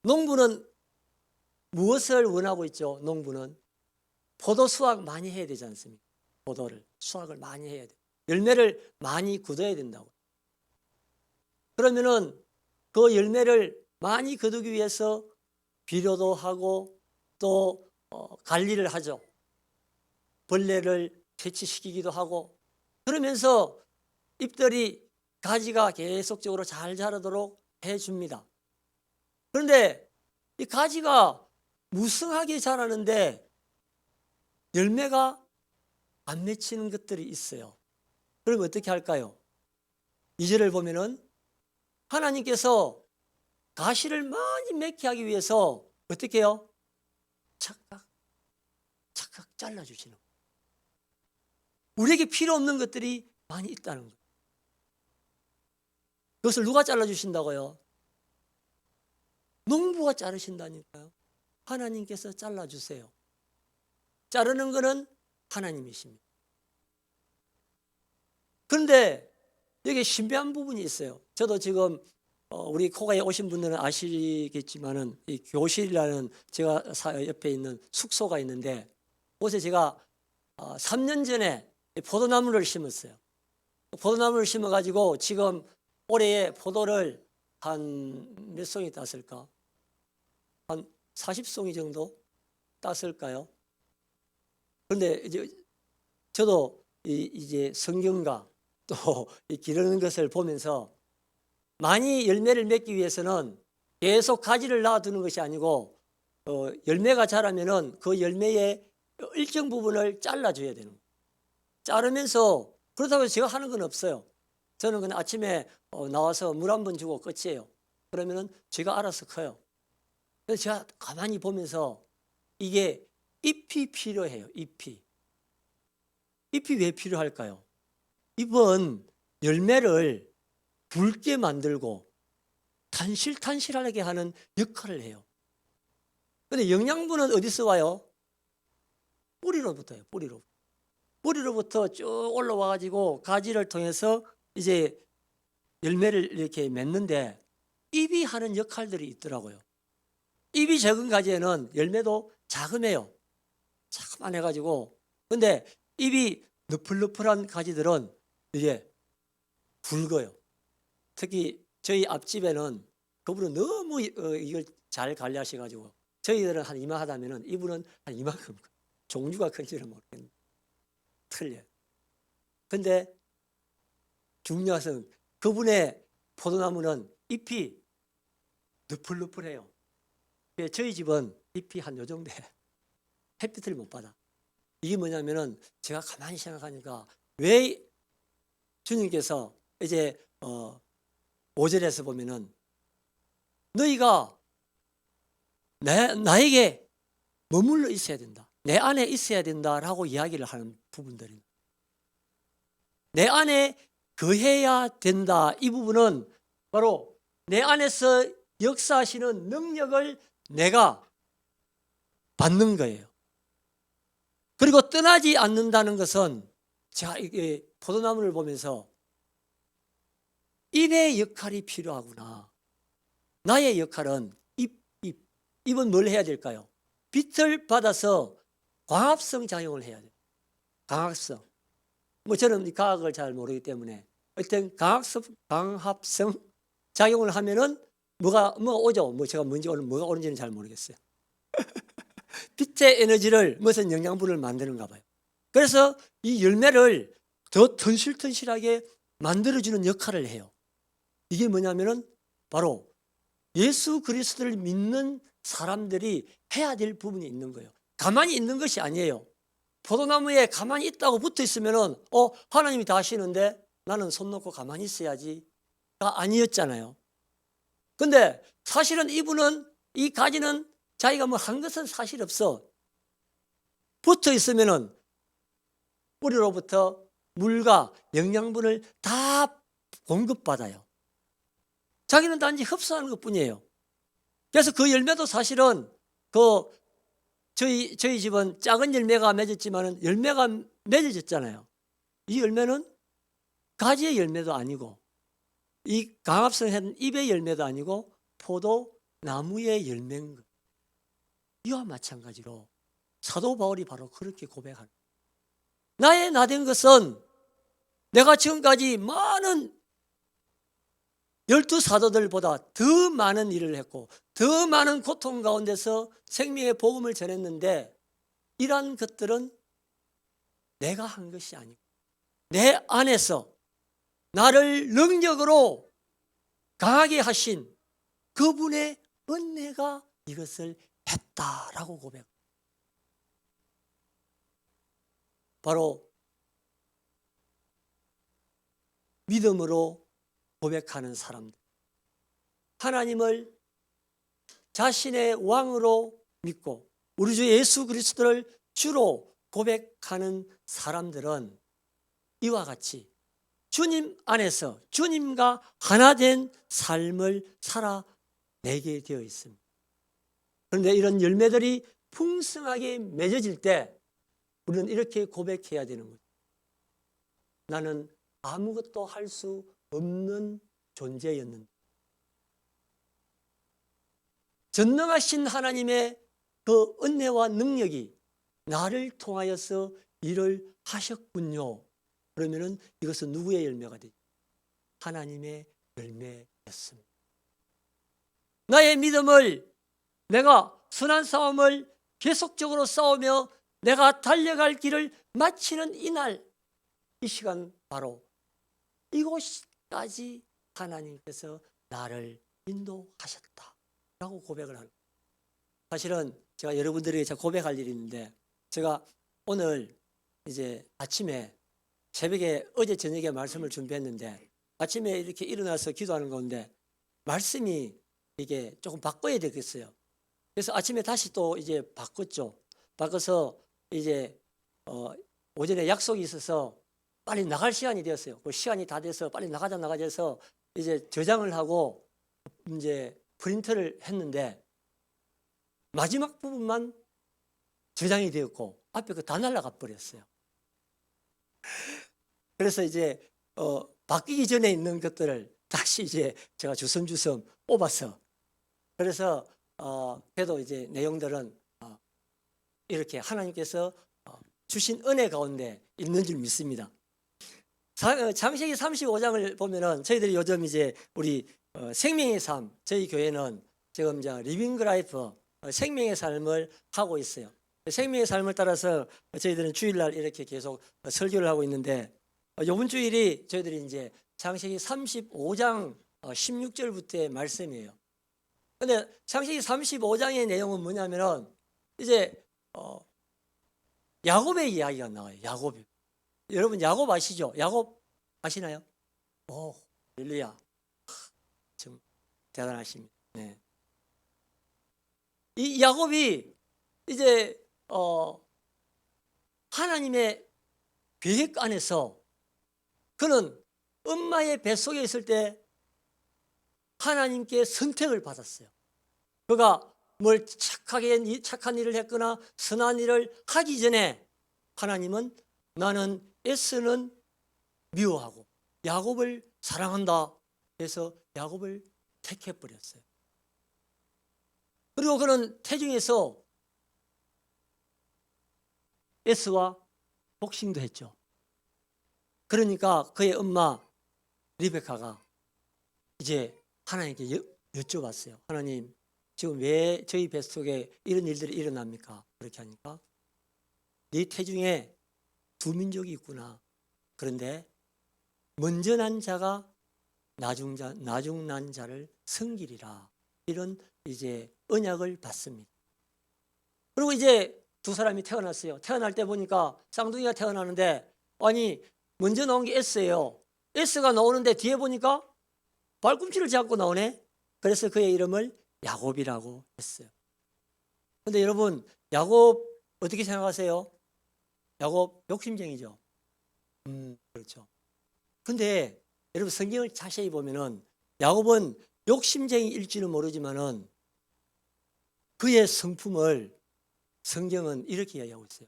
농부는 무엇을 원하고 있죠? 농부는 포도 수확 많이 해야 되지 않습니까? 수확을 많이 해야 돼요. 열매를 많이 거둬야 된다고. 그러면은 그 열매를 많이 거두기 위해서 비료도 하고 또 관리를 하죠. 벌레를 퇴치시키기도 하고 그러면서 잎들이 가지가 계속적으로 잘 자라도록 해줍니다. 그런데 이 가지가 무성하게 자라는데 열매가 안 맺히는 것들이 있어요. 그럼 어떻게 할까요? 2절을 보면은 하나님께서 가시를 많이 맺게 하기 위해서 어떻게 해요? 착각 잘라주시는 거예요. 우리에게 필요 없는 것들이 많이 있다는 거예요. 그것을 누가 잘라주신다고요? 농부가 자르신다니까요. 하나님께서 잘라주세요. 자르는 것은 하나님이십니다. 그런데 여기 신비한 부분이 있어요. 저도 지금 우리 코가에 오신 분들은 아시겠지만은 이 교실이라는 제가 옆에 있는 숙소가 있는데, 그곳에 제가 3년 전에 포도나무를 심었어요. 포도나무를 심어가지고 지금 올해에 포도를 한 몇 송이 땄을까? 한 40송이 정도 땄을까요? 그런데 이제 저도 이제 성경과 또 기르는 것을 보면서 많이 열매를 맺기 위해서는 계속 가지를 놔두는 것이 아니고 열매가 자라면은 그 열매의 일정 부분을 잘라줘야 되는 거예요. 자르면서 그렇다고 해서 제가 하는 건 없어요. 저는 그냥 아침에 나와서 물 한 번 주고 끝이에요. 그러면은 제가 알아서 커요. 그래서 제가 가만히 보면서 이게 잎이 필요해요. 잎이 왜 필요할까요? 잎은 열매를 붉게 만들고 탄실탄실하게 하는 역할을 해요. 그런데 영양분은 어디서 와요? 뿌리로부터요. 뿌리로부터 쭉 올라와 가지고 가지를 통해서 이제 열매를 이렇게 맺는데, 잎이 하는 역할들이 있더라고요. 잎이 적은 가지에는 열매도 자그매요. 자그만 해가지고. 근데 잎이 너플너플한 가지들은 이게 굵어요. 특히 저희 앞집에는 그분은 너무 이걸 잘 관리하셔가지고, 저희들은 한 이만하다면은 이분은 한 이만큼, 종류가 큰지는 모르겠는데 틀려요. 근데 중요한 것은 그분의 포도나무는 잎이 너플너플해요. 저희 집은 잎이 한 요 정도 햇빛을 못 받아. 이게 뭐냐면은 제가 가만히 생각하니까 왜 주님께서 이제 5절에서 보면은 너희가 나에게 머물러 있어야 된다, 내 안에 있어야 된다라고 이야기를 하는 부분들입니다. 내 안에 거해야 된다. 이 부분은 바로 내 안에서 역사하시는 능력을 내가 받는 거예요. 그리고 떠나지 않는다는 것은 제가 이게 포도나무를 보면서 잎의 역할이 필요하구나. 나의 역할은 잎은 뭘 해야 될까요? 빛을 받아서 광합성 작용을 해야 돼요. 광합성. 저는 이 과학을 잘 모르기 때문에 어떤 광합성 작용을 하면은 뭐가 오죠? 제가 뭔지 오늘 뭐가 오는지는 잘 모르겠어요. 빛의 에너지를 무슨 영양분을 만드는가 봐요. 그래서 이 열매를 더 튼실튼실하게 만들어주는 역할을 해요. 이게 뭐냐면은 바로 예수 그리스도를 믿는 사람들이 해야 될 부분이 있는 거예요. 가만히 있는 것이 아니에요. 포도나무에 가만히 있다고 붙어 있으면은 하나님이 다 하시는데 나는 손 놓고 가만히 있어야지가 아니었잖아요. 근데 사실은 이분은 이 가지는 자기가 뭐 한 것은 사실 없어. 붙어 있으면은 뿌리로부터 물과 영양분을 다 공급받아요. 자기는 단지 흡수하는 것뿐이에요. 그래서 그 열매도 사실은 저희 집은 작은 열매가 맺었지만은 열매가 맺어졌잖아요. 이 열매는 가지의 열매도 아니고 이 강합성한 잎의 열매도 아니고 포도나무의 열매인 거예요. 이와 마찬가지로 사도 바울이 바로 그렇게 고백하는 거예요. 나의 나된 것은 내가 지금까지 많은 12사도들보다 더 많은 일을 했고 더 많은 고통 가운데서 생명의 복음을 전했는데, 이러한 것들은 내가 한 것이 아니고 내 안에서 나를 능력으로 강하게 하신 그분의 은혜가 이것을 했다라고 고백. 바로 믿음으로 고백하는 사람들, 하나님을 자신의 왕으로 믿고 우리 주 예수 그리스도를 주로 고백하는 사람들은 이와 같이 주님 안에서 주님과 하나 된 삶을 살아내게 되어 있습니다. 그런데 이런 열매들이 풍성하게 맺어질 때 우리는 이렇게 고백해야 되는 거죠. 나는 아무것도 할 수 없는 존재였는데 전능하신 하나님의 그 은혜와 능력이 나를 통하여서 일을 하셨군요. 그러면은 이것은 누구의 열매가 되죠? 하나님의 열매였습니다. 나의 믿음을, 내가 선한 싸움을 계속적으로 싸우며 내가 달려갈 길을 마치는 이날, 이 시간 바로 이곳까지 하나님께서 나를 인도하셨다라고 고백을 하는 거예요. 사실은 제가 여러분들에게 고백할 일이 있는데, 제가 오늘 이제 아침에 새벽에 어제 저녁에 말씀을 준비했는데 아침에 이렇게 일어나서 기도하는 가운데 말씀이 이게 조금 바꿔야 되겠어요. 그래서 아침에 다시 또 이제 바꿨죠. 바꿔서 이제 오전에 약속이 있어서 빨리 나갈 시간이 되었어요. 그 시간이 다 돼서 빨리 나가자 해서 이제 저장을 하고 이제 프린트를 했는데 마지막 부분만 저장이 되었고 앞에 그 다 날아가 버렸어요. 그래서 이제 바뀌기 전에 있는 것들을 다시 이제 제가 주섬주섬 뽑아서, 그래서 그래도 이제 내용들은 이렇게 하나님께서 주신 은혜 가운데 있는 줄 믿습니다. 창세기 35장을 보면은 저희들이 요즘 이제 우리 생명의 삶, 저희 교회는 지금 이제 리빙 라이프 생명의 삶을 하고 있어요. 생명의 삶을 따라서 저희들은 주일날 이렇게 계속 설교를 하고 있는데, 이번 주일이 저희들이 이제 창세기 35장 16절부터의 말씀이에요. 근데 창세기 35장의 내용은 뭐냐면은 이제 야곱의 이야기가 나와요. 야곱. 여러분 야곱 아시죠? 야곱 아시나요? 오, 할렐루야. 참 대단하십니다. 네. 이 야곱이 이제 하나님의 계획 안에서 그는 엄마의 뱃속에 있을 때 하나님께 선택을 받았어요. 그가 뭘 착한 일을 했거나 선한 일을 하기 전에 하나님은 나는 에서는 미워하고 야곱을 사랑한다 해서 야곱을 택해버렸어요. 그리고 그는 태중에서 에서와 복싱도 했죠. 그러니까 그의 엄마 리베카가 이제 하나님께 여쭤봤어요. 하나님, 지금 왜 저희 뱃속에 이런 일들이 일어납니까? 그렇게 하니까 네 태중에 두 민족이 있구나. 그런데 먼저 난 자가 나중 난 자를 섬기리라. 이런 이제 언약을 받습니다. 그리고 이제 두 사람이 태어났어요. 태어날 때 보니까 쌍둥이가 태어나는데, 아니 먼저 나온 게 에스예요. 에스가 나오는데 뒤에 보니까 발꿈치를 잡고 나오네. 그래서 그의 이름을 야곱이라고 했어요. 그런데 여러분, 야곱 어떻게 생각하세요? 야곱 욕심쟁이죠. 그렇죠. 근데 여러분 성경을 자세히 보면은 야곱은 욕심쟁이일지는 모르지만은 그의 성품을 성경은 이렇게 이야기하고 있어요.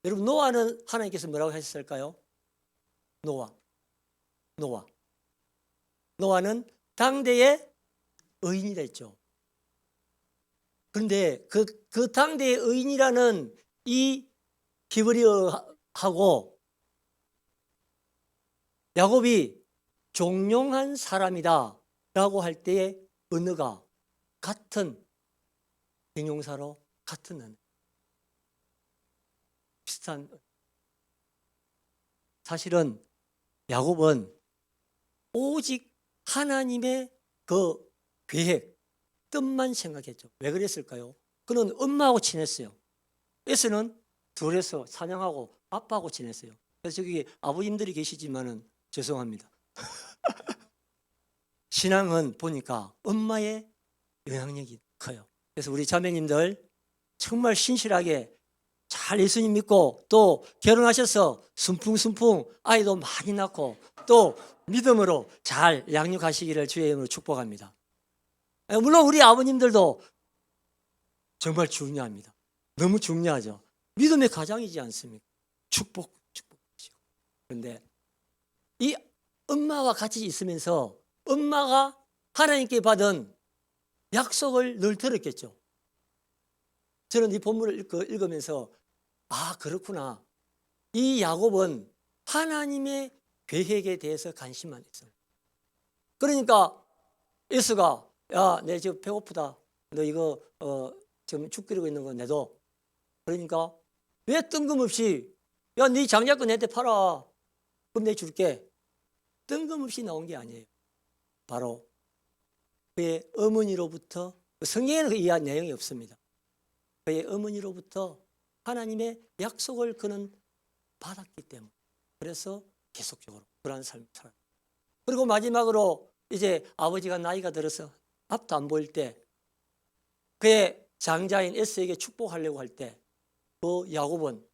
여러분 노아는 하나님께서 뭐라고 하셨을까요? 노아는 당대의 의인이라 했죠. 그런데 그 당대의 의인이라는 이 히브리어하고 야곱이 종용한 사람이다 라고 할 때의 언어가 같은形容사로 같은 언어, 비슷한. 사실은 야곱은 오직 하나님의 그 계획, 뜻만 생각했죠. 왜 그랬을까요? 그는 엄마하고 친했어요. 에서는 둘이서 사냥하고 아빠하고 지냈어요. 그래서 저기 아버님들이 계시지만은 죄송합니다. 신앙은 보니까 엄마의 영향력이 커요. 그래서 우리 자매님들 정말 신실하게 잘 예수님 믿고 또 결혼하셔서 순풍순풍 아이도 많이 낳고 또 믿음으로 잘 양육하시기를 주의 이름으로 축복합니다. 물론 우리 아버님들도 정말 중요합니다. 너무 중요하죠. 믿음의 가장이지 않습니까? 축복하시고. 그런데 이 엄마와 같이 있으면서 엄마가 하나님께 받은 약속을 늘 들었겠죠. 저는 이 본문을 읽으면서 아, 그렇구나. 이 야곱은 하나님의 계획에 대해서 관심만 있어요. 그러니까 에서가 야, 내 지금 배고프다. 너 이거 지금 죽 끓이고 있는 거 내도. 그러니까 왜 뜬금없이 야, 네 장자권 내한테 팔아. 그럼 내 줄게. 뜬금없이 나온 게 아니에요. 바로 그의 어머니로부터, 성경에는 이 내용이 없습니다. 그의 어머니로부터 하나님의 약속을 그는 받았기 때문에 그래서 계속적으로 그러한 삶을 살아요. 그리고 마지막으로 이제 아버지가 나이가 들어서 앞도 안 보일 때 그의 장자인 에서에게 축복하려고 할 때 그 야곱은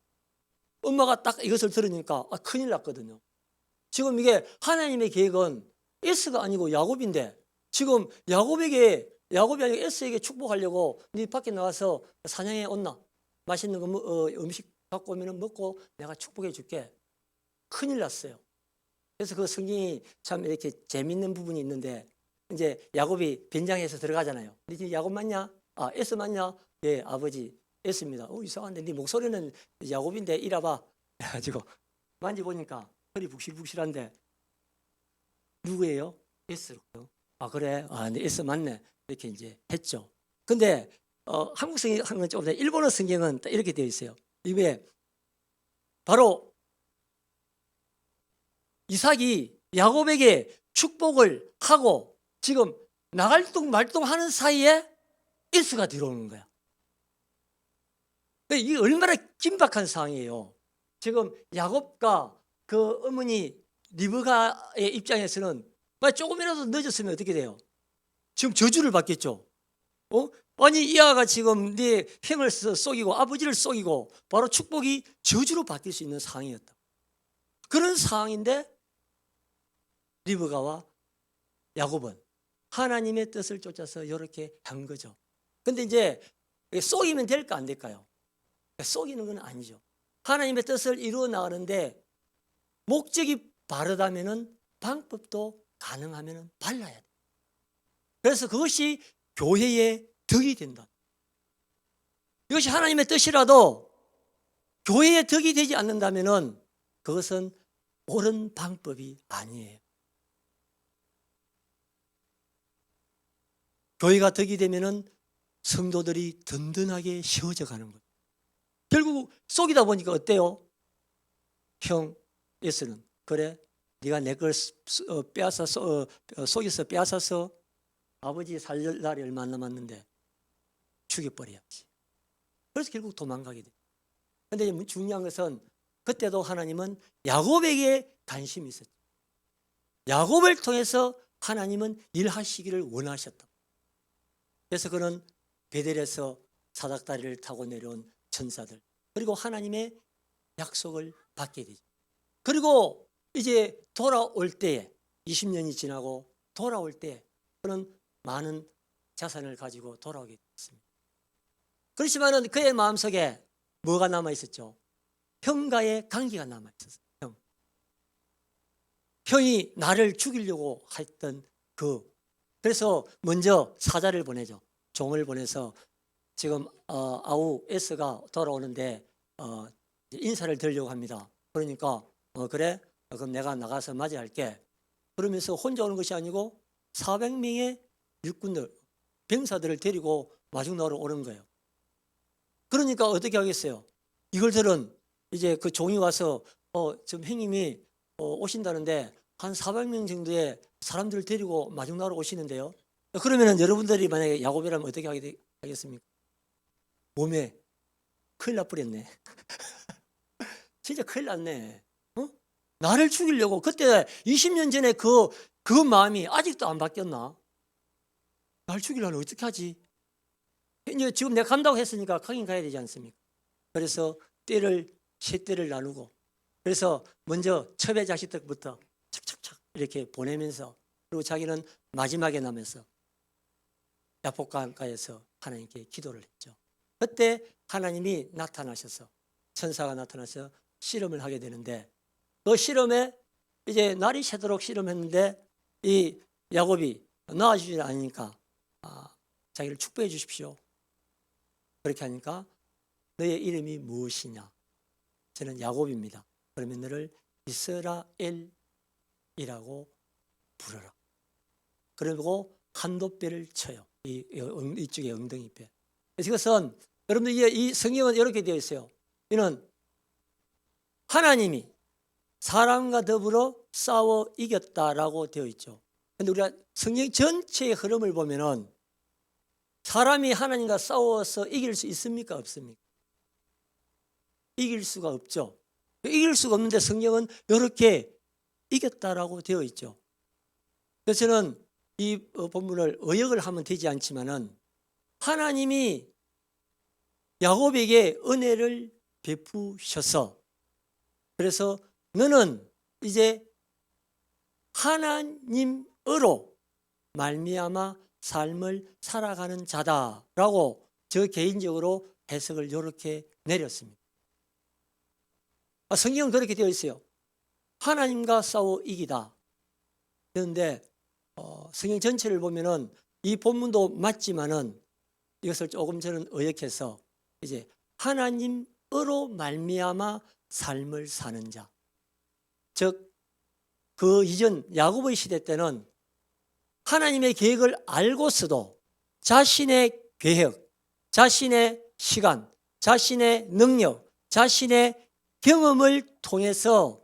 엄마가 딱 이것을 들으니까 큰일 났거든요. 지금 이게 하나님의 계획은 에서가 아니고 야곱인데 지금 야곱이 아니고 에서에게 축복하려고 네 밖에 나와서 사냥에 온나 맛있는 거 음식 갖고 오면 먹고 내가 축복해 줄게. 큰일 났어요. 그래서 그 성경이 참 이렇게 재밌는 부분이 있는데 이제 야곱이 변장해서 들어가잖아요. 네 지금 야곱 맞냐? 아, 에서 맞냐? 예, 아버지 에서입니다. 이상한데 네 목소리는 야곱인데 이리 와봐. 그래가지고 만져보니까 허리 북실북실한데 누구예요? 에서로요. 아, 그래? 아, 네, 에서 맞네. 이렇게 이제 했죠. 근데 한국 성경은 조금 일본어 성경은 이렇게 되어 있어요. 이게 바로 이삭이 야곱에게 축복을 하고 지금 나갈뚱말뚱하는 사이에 에서가 들어오는 거야. 이게 얼마나 긴박한 상황이에요. 지금 야곱과 그 어머니 리브가의 입장에서는 조금이라도 늦었으면 어떻게 돼요? 지금 저주를 받겠죠. 아니 이 아가 지금 네 형을 속이고 아버지를 속이고 바로 축복이 저주로 바뀔 수 있는 상황이었다. 그런 상황인데 리브가와 야곱은 하나님의 뜻을 쫓아서 이렇게 한 거죠. 근데 이제 속이면 될까 안 될까요? 속이는 건 아니죠. 하나님의 뜻을 이루어 나가는데 목적이 바르다면은 방법도 가능하면은 발라야 돼. 그래서 그것이 교회의 덕이 된다. 이것이 하나님의 뜻이라도 교회의 덕이 되지 않는다면은 그것은 옳은 방법이 아니에요. 교회가 덕이 되면은 성도들이 든든하게 세워져 가는 거예요. 결국 속이다 보니까 어때요? 형 에서는 그래 네가 내 걸 속여서 빼앗아서 아버지 살 날이 얼마 안 남았는데 죽여버려야지. 그래서 결국 도망가게 돼요. 그런데 중요한 것은 그때도 하나님은 야곱에게 관심이 있었죠. 야곱을 통해서 하나님은 일하시기를 원하셨다. 그래서 그는 베델에서 사닥다리를 타고 내려온 천사들 그리고 하나님의 약속을 받게 되죠. 그리고 이제 돌아올 때에 20년이 지나고 돌아올 때 그는 많은 자산을 가지고 돌아오게 됐습니다. 그렇지만은 그의 마음속에 뭐가 남아 있었죠? 형과의 관계가 남아 있었어요. 형이 나를 죽이려고 했던 그래서 먼저 사자를 보내죠. 종을 보내서 지금 아우 에스가 돌아오는데 인사를 드리려고 합니다. 그러니까 그래? 그럼 내가 나가서 맞이할게. 그러면서 혼자 오는 것이 아니고 400명의 일꾼들, 병사들을 데리고 마중나오러 오는 거예요. 그러니까 어떻게 하겠어요? 이걸들은 이제 그 종이 와서 지금 형님이 오신다는데 한 400명 정도의 사람들을 데리고 마중나오러 오시는데요. 그러면은 여러분들이 만약에 야곱이라면 어떻게 하겠습니까? 몸에 큰일 날 뻔했네. 진짜 큰일 났네. 나를 죽이려고 그때 20년 전에 그 마음이 아직도 안 바뀌었나? 날 죽이려면 어떻게 하지? 이제 지금 내가 간다고 했으니까 가긴 가야 되지 않습니까? 그래서 떼를 세 떼를 나누고, 그래서 먼저 첩의 자식들부터 착착착 이렇게 보내면서, 그리고 자기는 마지막에 남아서 야복강가에서 하나님께 기도를 했죠. 그때 하나님이 나타나셔서, 천사가 나타나서 실험을 하게 되는데, 그 실험에 이제 날이 새도록 실험했는데 이 야곱이 나아지지 않으니까 자기를 축복해 주십시오. 그렇게 하니까 너의 이름이 무엇이냐? 저는 야곱입니다. 그러면 너를 이스라엘이라고 부르라. 그리고 한도뼈를 쳐요. 이쪽에 엉덩이뼈. 그래서 이것은 여러분들 이 성경은 이렇게 되어 있어요. 이는 하나님이 사람과 더불어 싸워 이겼다라고 되어 있죠. 그런데 우리가 성경 전체의 흐름을 보면은 사람이 하나님과 싸워서 이길 수 있습니까? 없습니까? 이길 수가 없죠. 이길 수가 없는데 성경은 이렇게 이겼다라고 되어 있죠. 그래서 저는 이 본문을 의역을 하면 되지 않지만은 하나님이 야곱에게 은혜를 베푸셔서, 그래서 너는 이제 하나님으로 말미암아 삶을 살아가는 자다라고 저 개인적으로 해석을 이렇게 내렸습니다. 성경은 그렇게 되어 있어요. 하나님과 싸워 이기다. 그런데 성경 전체를 보면은 이 본문도 맞지만은 이것을 조금 저는 의역해서 이제 하나님으로 말미암아 삶을 사는 자. 즉, 그 이전 야곱의 시대 때는 하나님의 계획을 알고서도 자신의 계획, 자신의 시간, 자신의 능력, 자신의 경험을 통해서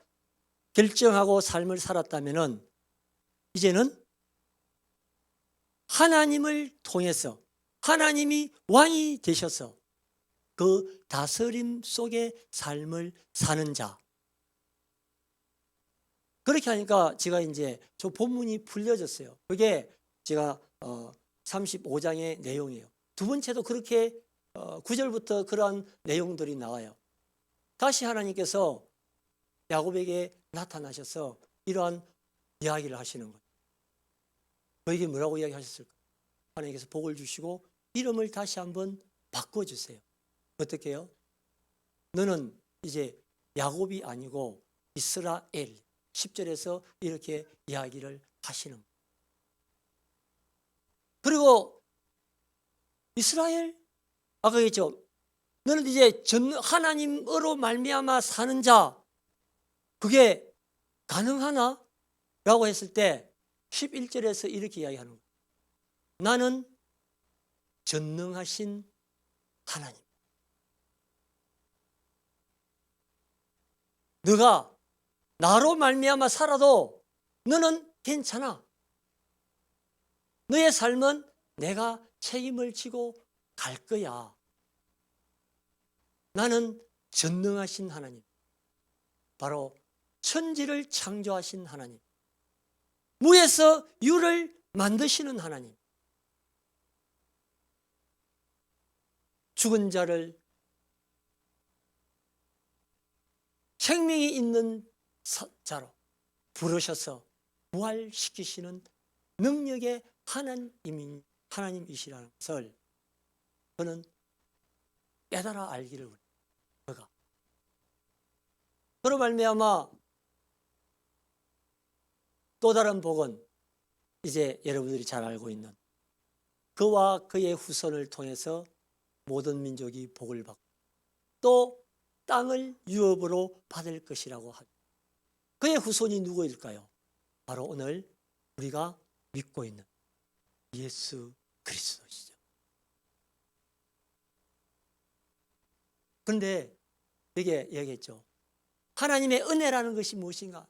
결정하고 삶을 살았다면은 이제는 하나님을 통해서 하나님이 왕이 되셔서 그 다스림 속의 삶을 사는 자. 그렇게 하니까 제가 이제 저 본문이 풀려졌어요. 그게 제가 35장의 내용이에요. 두 번째도 그렇게 9절부터 그러한 내용들이 나와요. 다시 하나님께서 야곱에게 나타나셔서 이러한 이야기를 하시는 거예요. 너에게 뭐라고 이야기하셨을까? 하나님께서 복을 주시고 이름을 다시 한번 바꿔주세요. 어떻게 해요? 너는 이제 야곱이 아니고 이스라엘. 10절에서 이렇게 이야기를 하시는 거예요. 그리고 이스라엘, 아까 얘기했죠. 너는 이제 하나님으로 말미암아 사는 자, 그게 가능하나? 라고 했을 때 11절에서 이렇게 이야기하는 거예요. 나는 전능하신 하나님. 너가 나로 말미암아 살아도 너는 괜찮아. 너의 삶은 내가 책임을 지고 갈 거야. 나는 전능하신 하나님, 바로 천지를 창조하신 하나님, 무에서 유를 만드시는 하나님, 죽은 자를 생명이 있는 자로 부르셔서 부활시키시는 능력의 하나님이시라는 것을 저는 깨달아 알기를 원해요. 그가 그로 말미암아 또 다른 복은 이제 여러분들이 잘 알고 있는 그와 그의 후손을 통해서 모든 민족이 복을 받고 또 땅을 유업으로 받을 것이라고 합니다. 그의 후손이 누구일까요? 바로 오늘 우리가 믿고 있는 예수 그리스도시죠. 그런데 여기에 얘기했죠. 하나님의 은혜라는 것이 무엇인가?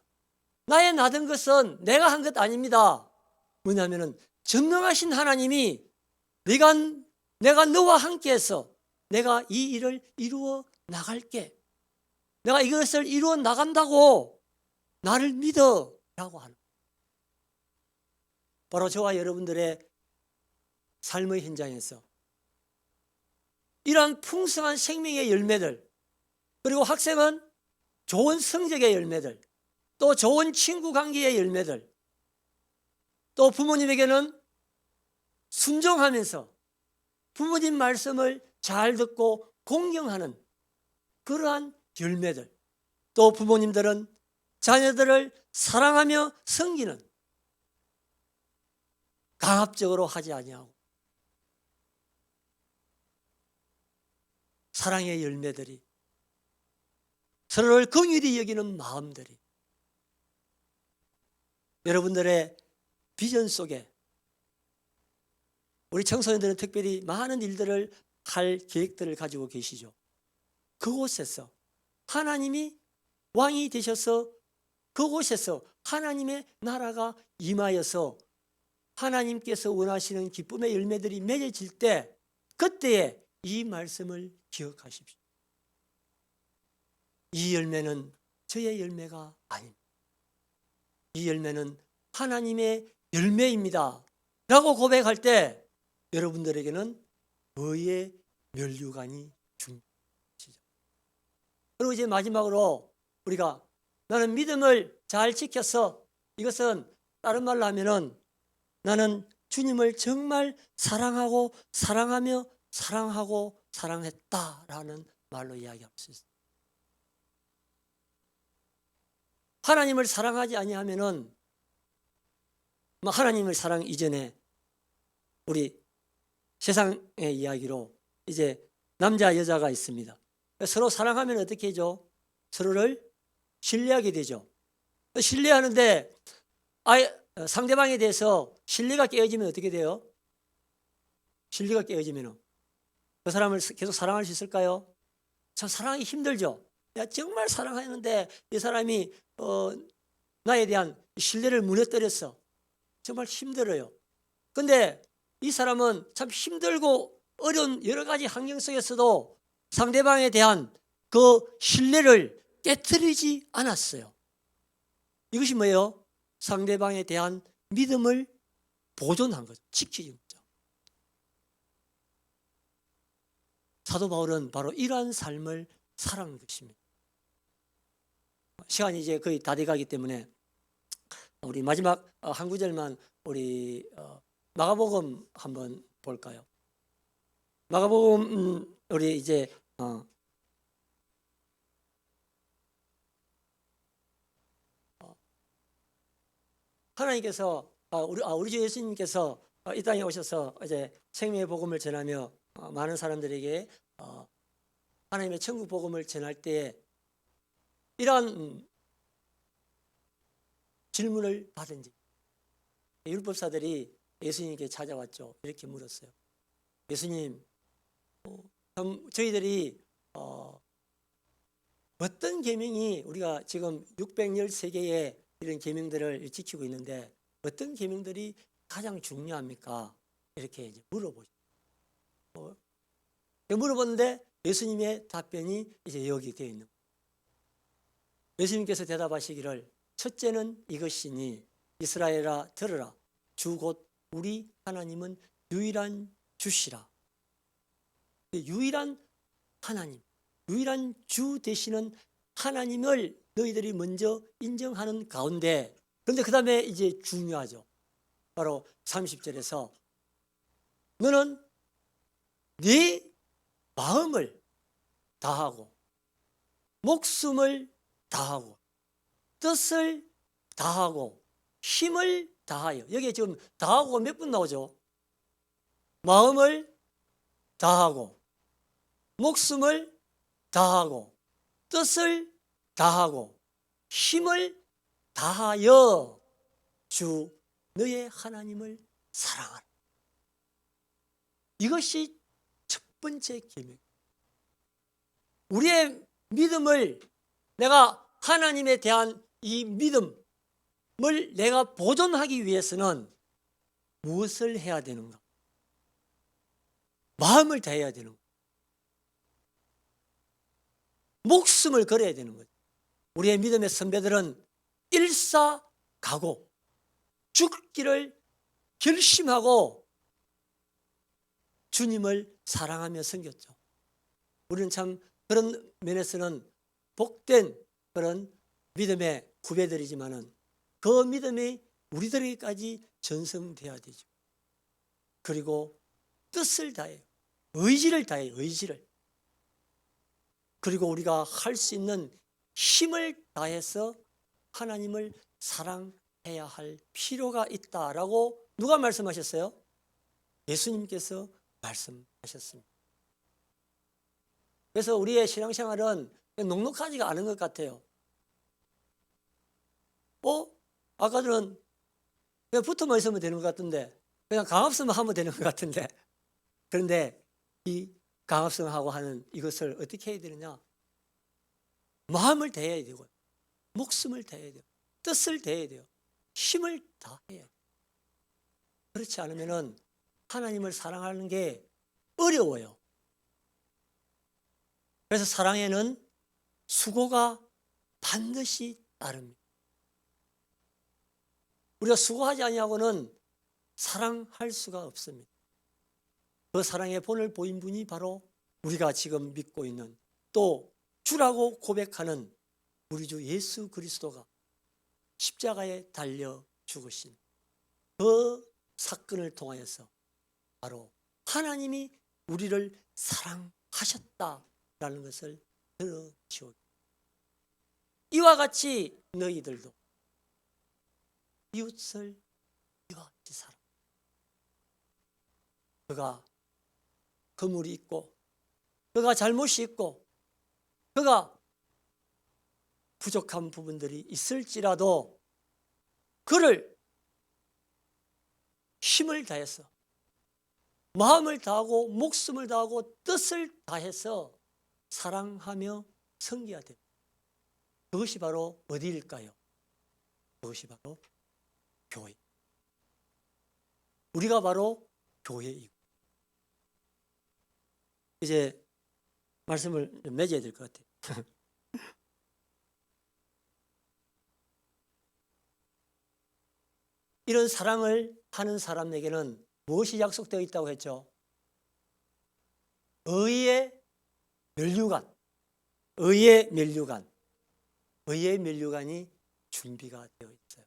나의 나된 것은 내가 한 것 아닙니다. 뭐냐면은 전능하신 하나님이 내가 너와 함께해서 내가 이 일을 이루어 나갈게. 내가 이것을 이루어 나간다고 나를 믿어라고 하는. 바로 저와 여러분들의 삶의 현장에서 이러한 풍성한 생명의 열매들, 그리고 학생은 좋은 성적의 열매들, 또 좋은 친구 관계의 열매들, 또 부모님에게는 순종하면서 부모님 말씀을 잘 듣고 공경하는 그러한 열매들, 또 부모님들은 자녀들을 사랑하며 섬기는, 강압적으로 하지 아니하고 사랑의 열매들이, 서로를 긍휼히 여기는 마음들이 여러분들의 비전 속에, 우리 청소년들은 특별히 많은 일들을 할 계획들을 가지고 계시죠. 그곳에서 하나님이 왕이 되셔서 그곳에서 하나님의 나라가 임하여서 하나님께서 원하시는 기쁨의 열매들이 맺어질 때, 그때에 이 말씀을 기억하십시오. 이 열매는 저의 열매가 아닙니다. 이 열매는 하나님의 열매입니다 라고 고백할 때 여러분들에게는 의의 면류관이 중요하시죠. 그리고 이제 마지막으로 우리가 나는 믿음을 잘 지켰어, 이것은 다른 말로 하면은 나는 주님을 정말 사랑하고 사랑하며 사랑하고 사랑했다라는 말로 이야기할 수 있습니다. 하나님을 사랑하지 아니하면은, 하나님을 사랑 이전에 우리 세상의 이야기로 이제 남자 여자가 있습니다. 서로 사랑하면 어떻게 하죠? 서로를 신뢰하게 되죠. 신뢰하는데 상대방에 대해서 신뢰가 깨어지면 어떻게 돼요? 신뢰가 깨어지면 그 사람을 계속 사랑할 수 있을까요? 참 사랑하기 힘들죠. 내가 정말 사랑하는데 이 사람이 나에 대한 신뢰를 무너뜨렸어. 정말 힘들어요. 근데 이 사람은 참 힘들고 어려운 여러 가지 환경 속에서도 상대방에 대한 그 신뢰를 깨트리지 않았어요. 이것이 뭐예요? 상대방에 대한 믿음을 보존한 거죠. 지키는 거죠. 사도 바울은 바로 이러한 삶을 살아가는 것입니다. 시간이 이제 거의 다 돼가기 때문에 우리 마지막 한 구절만 우리 마가복음 한번 볼까요? 마가복음 우리 이제 하나님께서 우리 주 예수님께서 이 땅에 오셔서 이제 생명의 복음을 전하며 많은 사람들에게 하나님의 천국 복음을 전할 때 이러한 질문을 받은 지, 율법사들이 예수님께 찾아왔죠. 이렇게 물었어요. 예수님, 저희들이 어떤 계명이, 우리가 지금 613개의 이런 계명들을 지키고 있는데 어떤 계명들이 가장 중요합니까? 이렇게 이제 물어보죠. 물어보는데 예수님의 답변이 이제 여기 되어 있는 거예요. 예수님께서 대답하시기를 첫째는 이것이니 이스라엘아 들으라. 주 곧 우리 하나님은 유일한 주시라. 유일한 하나님, 유일한 주 되시는 하나님을 너희들이 먼저 인정하는 가운데, 그런데 그 다음에 이제 중요하죠. 바로 30절에서 너는 네 마음을 다하고 목숨을 다하고 뜻을 다하고 힘을 다하여, 여기에 지금 다하고 몇 분 나오죠? 마음을 다하고 목숨을 다하고 뜻을 다하고 힘을 다하여 주 너의 하나님을 사랑하라. 이것이 첫 번째 계명. 우리의 믿음을, 내가 하나님에 대한 이 믿음을 내가 보존하기 위해서는 무엇을 해야 되는가? 마음을 다해야 되는 거예요. 목숨을 걸어야 되는 거죠. 우리의 믿음의 선배들은 일사각오, 죽기를 결심하고 주님을 사랑하며 섬겼죠. 우리는 참 그런 면에서는 복된 그런 믿음의 후배들이지만은 그 믿음이 우리들에게까지 전성돼야 되죠. 그리고 뜻을 다해, 의지를 다해, 의지를. 그리고 우리가 할 수 있는 힘을 다해서 하나님을 사랑해야 할 필요가 있다라고 누가 말씀하셨어요? 예수님께서 말씀하셨습니다. 그래서 우리의 신앙생활은 넉넉하지가 않은 것 같아요. 아까들은 그냥 붙어만 있으면 되는 것 같은데, 그냥 강압성만 하면 되는 것 같은데, 그런데 이 강압성하고 하는 이것을 어떻게 해야 되느냐? 마음을 다해야 되고, 목숨을 다해야 돼요. 뜻을 다해야 돼요. 힘을 다해야 돼요. 그렇지 않으면은 하나님을 사랑하는 게 어려워요. 그래서 사랑에는 수고가 반드시 따릅니다. 우리가 수고하지 아니하고는 사랑할 수가 없습니다. 그 사랑의 본을 보인 분이 바로 우리가 지금 믿고 있는, 또 주라고 고백하는 우리 주 예수 그리스도가 십자가에 달려 죽으신 그 사건을 통하여서 바로 하나님이 우리를 사랑하셨다라는 것을 드러내시오. 이와 같이 너희들도 이웃을 이와 같이 살아. 그가 거물이 있고, 그가 잘못이 있고, 그가 부족한 부분들이 있을지라도 그를 힘을 다해서, 마음을 다하고, 목숨을 다하고, 뜻을 다해서 사랑하며 섬겨야 됩니다. 그것이 바로 어디일까요? 그것이 바로 교회. 우리가 바로 교회이고. 이제 말씀을 맺어야 될 것 같아요. 이런 사랑을 하는 사람에게는 무엇이 약속되어 있다고 했죠? 의의 면류관, 의의 면류관, 의의 면류관이 준비가 되어 있어요.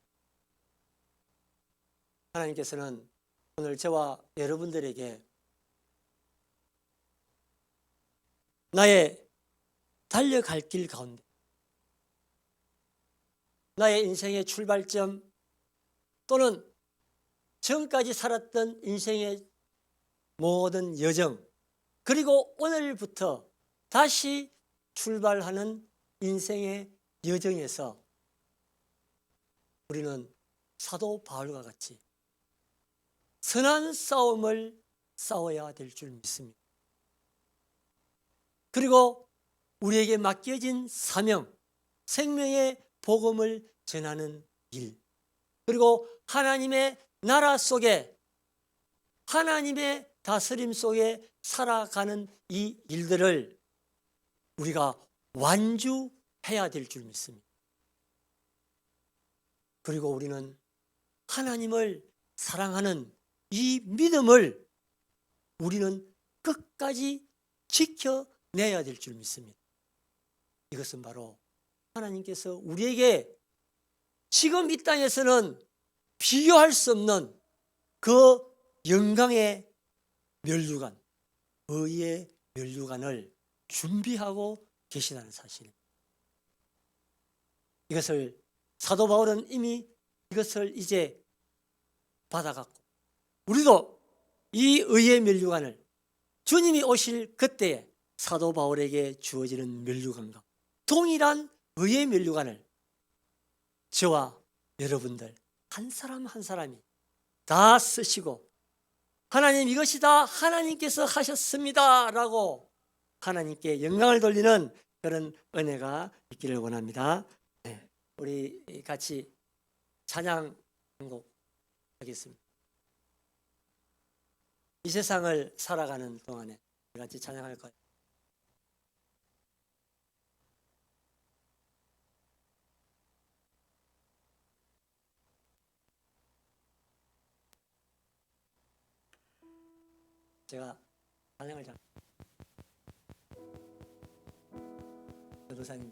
하나님께서는 오늘 저와 여러분들에게 나의 달려갈 길 가운데, 나의 인생의 출발점 또는 지금까지 살았던 인생의 모든 여정, 그리고 오늘부터 다시 출발하는 인생의 여정에서 우리는 사도 바울과 같이 선한 싸움을 싸워야 될 줄 믿습니다. 그리고 우리에게 맡겨진 사명, 생명의 복음을 전하는 일, 그리고 하나님의 나라 속에, 하나님의 다스림 속에 살아가는 이 일들을 우리가 완주해야 될 줄 믿습니다. 그리고 우리는 하나님을 사랑하는 이 믿음을 우리는 끝까지 지켜내야 될 줄 믿습니다. 이것은 바로 하나님께서 우리에게 지금 이 땅에서는 비교할 수 없는 그 영광의 면류관, 의의 면류관을 준비하고 계시다는 사실입니다. 이것을 사도 바울은 이미 이것을 이제 받아갔고, 우리도 이 의의 면류관을 주님이 오실 그때에 사도 바울에게 주어지는 면류관과 동일한 의의 면류관을 저와 여러분들 한 사람 한 사람이 다 쓰시고, 하나님 이것이 다 하나님께서 하셨습니다 라고 하나님께 영광을 돌리는 그런 은혜가 있기를 원합니다. 네, 우리 같이 찬양 한 곡 하겠습니다. 이 세상을 살아가는 동안에 같이 찬양할 거예요. 제가 찬양을 잘 목사님.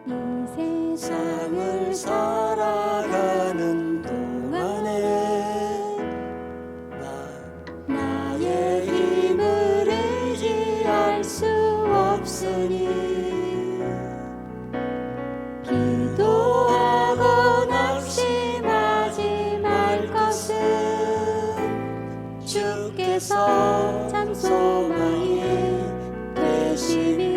이 세상을 살아가는 동안에 나의 힘을 의지할 수 없으니 기도하고 낙심하지 말 것은 주께서 참 소망이 되심이라.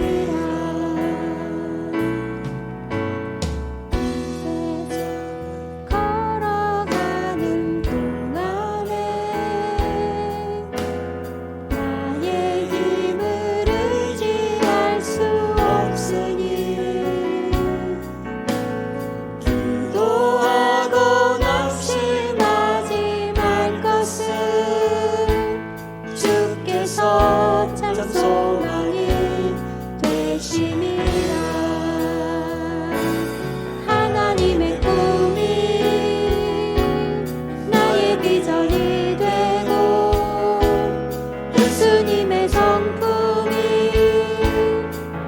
걸어가는 동안에 나의 힘을 의지할 수 없으니 기도하고 낙심하지 말 것은 주께서 참 소망이 되심이라. 하나님의 꿈이 나의 비전이 되고 예수님의 성품이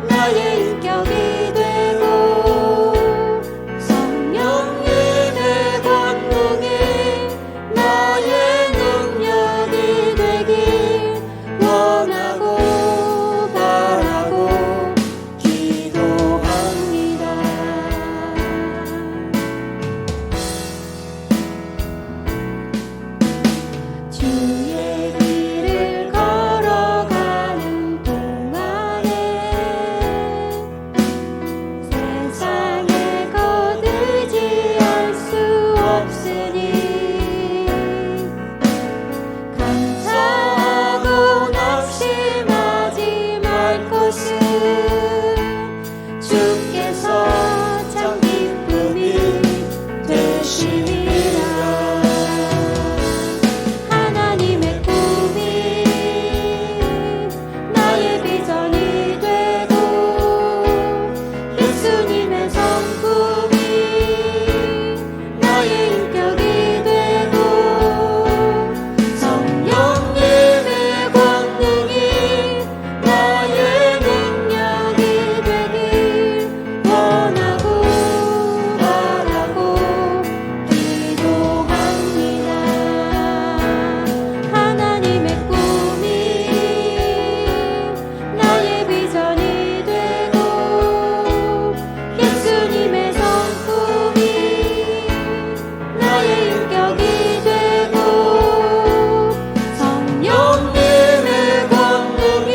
나의 인격이 되고 성령님의 권능이 나의 능력이 되길 원하고 바라고 기도합니다. 주의 길을 걸어가는 동안에 세상에 곧 의지할 수 없으니 감사하고 낙심하지 말 것은 주께서 참 기쁨이 되시리라. 하나님의 꿈이 나의 비전이 되고 예수님의 성품이 나의 인격이 되고 성령님의 권능이 나의 능력이 되길 원하고 바라고 기도합니다. 하나님의 꿈이 나의 비전이 되고 예수님의 성품이 나의 인격이 되고 성령님의 권능이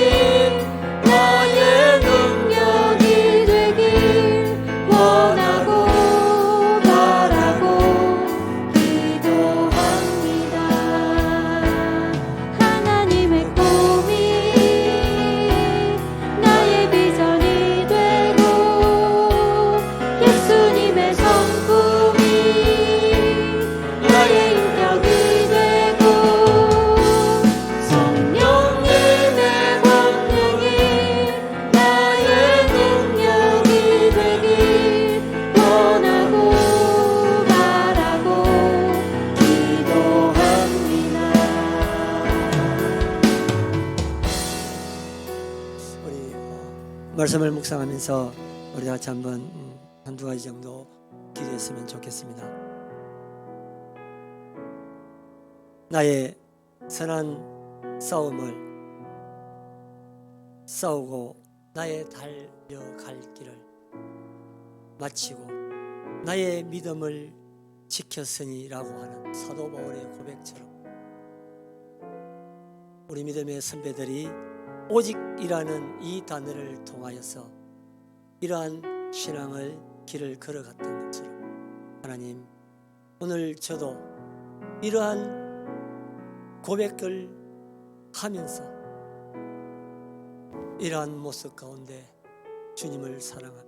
나의 능력이 되길 원하고 바라고 기도합니다. 하나님의 꿈이 나의 비전이 되고 예수님의 성품이 나의 인격이 되고 성령님의 권능이 나의 능력이 되길 원하고 바라고 기도합니다. 우리 말씀을 묵상하면서 우리 같이 한번 한두 가지 정도 기도했으면 좋겠습니다. 나의 선한 싸움을 싸우고 나의 달려갈 길을 마치고 나의 믿음을 지켰으니라고 하는 사도 바울의 고백처럼 우리 믿음의 선배들이 오직이라는 이 단어를 통하여서 이러한 신앙을 길을 걸어갔던 것처럼 하나님, 오늘 저도 이러한 고백을 하면서 이러한 모습 가운데 주님을 사랑하며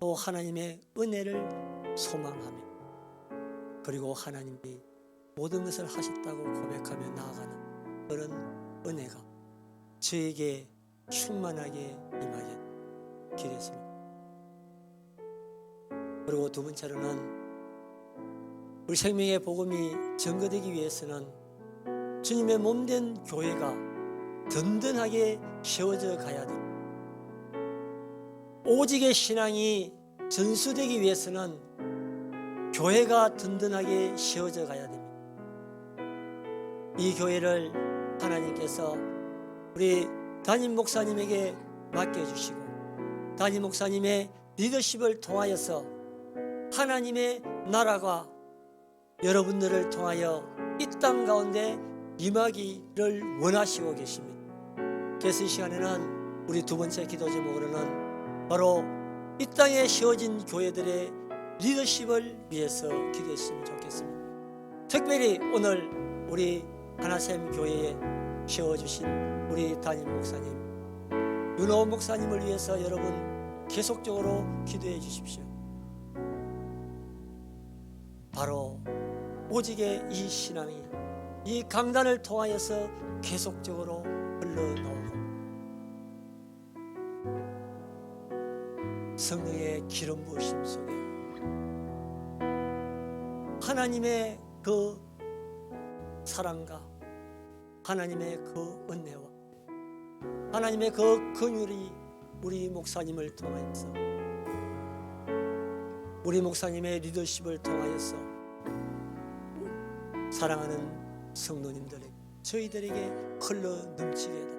또 하나님의 은혜를 소망하며 그리고 하나님이 모든 것을 하셨다고 고백하며 나아가는 그런 은혜가 저에게 충만하게 임하게 기도했습니다. 그리고 두 번째로는 우리 생명의 복음이 증거되기 위해서는 주님의 몸된 교회가 든든하게 세워져 가야 됩니다. 오직의 신앙이 전수되기 위해서는 교회가 든든하게 세워져 가야 됩니다. 이 교회를 하나님께서 우리 담임 목사님에게 맡겨주시고 담임 목사님의 리더십을 통하여서 하나님의 나라가 여러분들을 통하여 이 땅 가운데 임하기를 원하시고 계십니다. 그래서 이 시간에는 우리 두 번째 기도 제목으로는 바로 이 땅에 세워진 교회들의 리더십을 위해서 기도했으면 좋겠습니다. 특별히 오늘 우리 하나샘 교회에 세워주신 우리 담임 목사님 윤호 목사님을 위해서 여러분 계속적으로 기도해 주십시오. 바로 오직의 이 신앙이 이 강단을 통하여서 계속적으로 흘러나오고 성령의 기름 부으심 속에 하나님의 그 사랑과 하나님의 그 은혜와 하나님의 그 긍휼이 우리 목사님을 통하여서 우리 목사님의 리더십을 통하여서 사랑하는 성도님들에게 저희들에게 흘러 넘치게 해달라.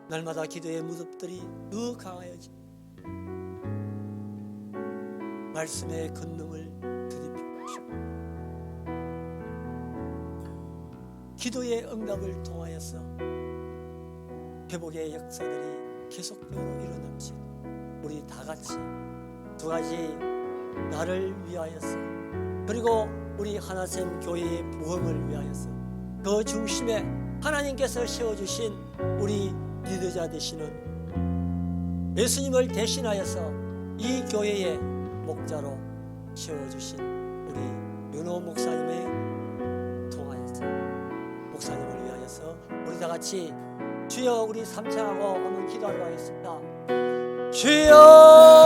날마다 기도의 무덤들이 더 강하여지 말씀의 권능을 드리십시오. 기도의 응답을 통하여서 회복의 역사들이 계속적으로 일어남시 우리 다 같이 두 가지 나를 위하여서 그리고 우리 하나샘 교회의 부흥을 위하여서 그 중심에 하나님께서 세워주신 우리 리더자 되시는 예수님을 대신하여서 이 교회의 목자로 세워주신 우리 윤호 목사님의 통하여서 목사님을 위하여서 우리 다 같이 주여 우리 삼창하고 한번 기도하러 가겠습니다. 주여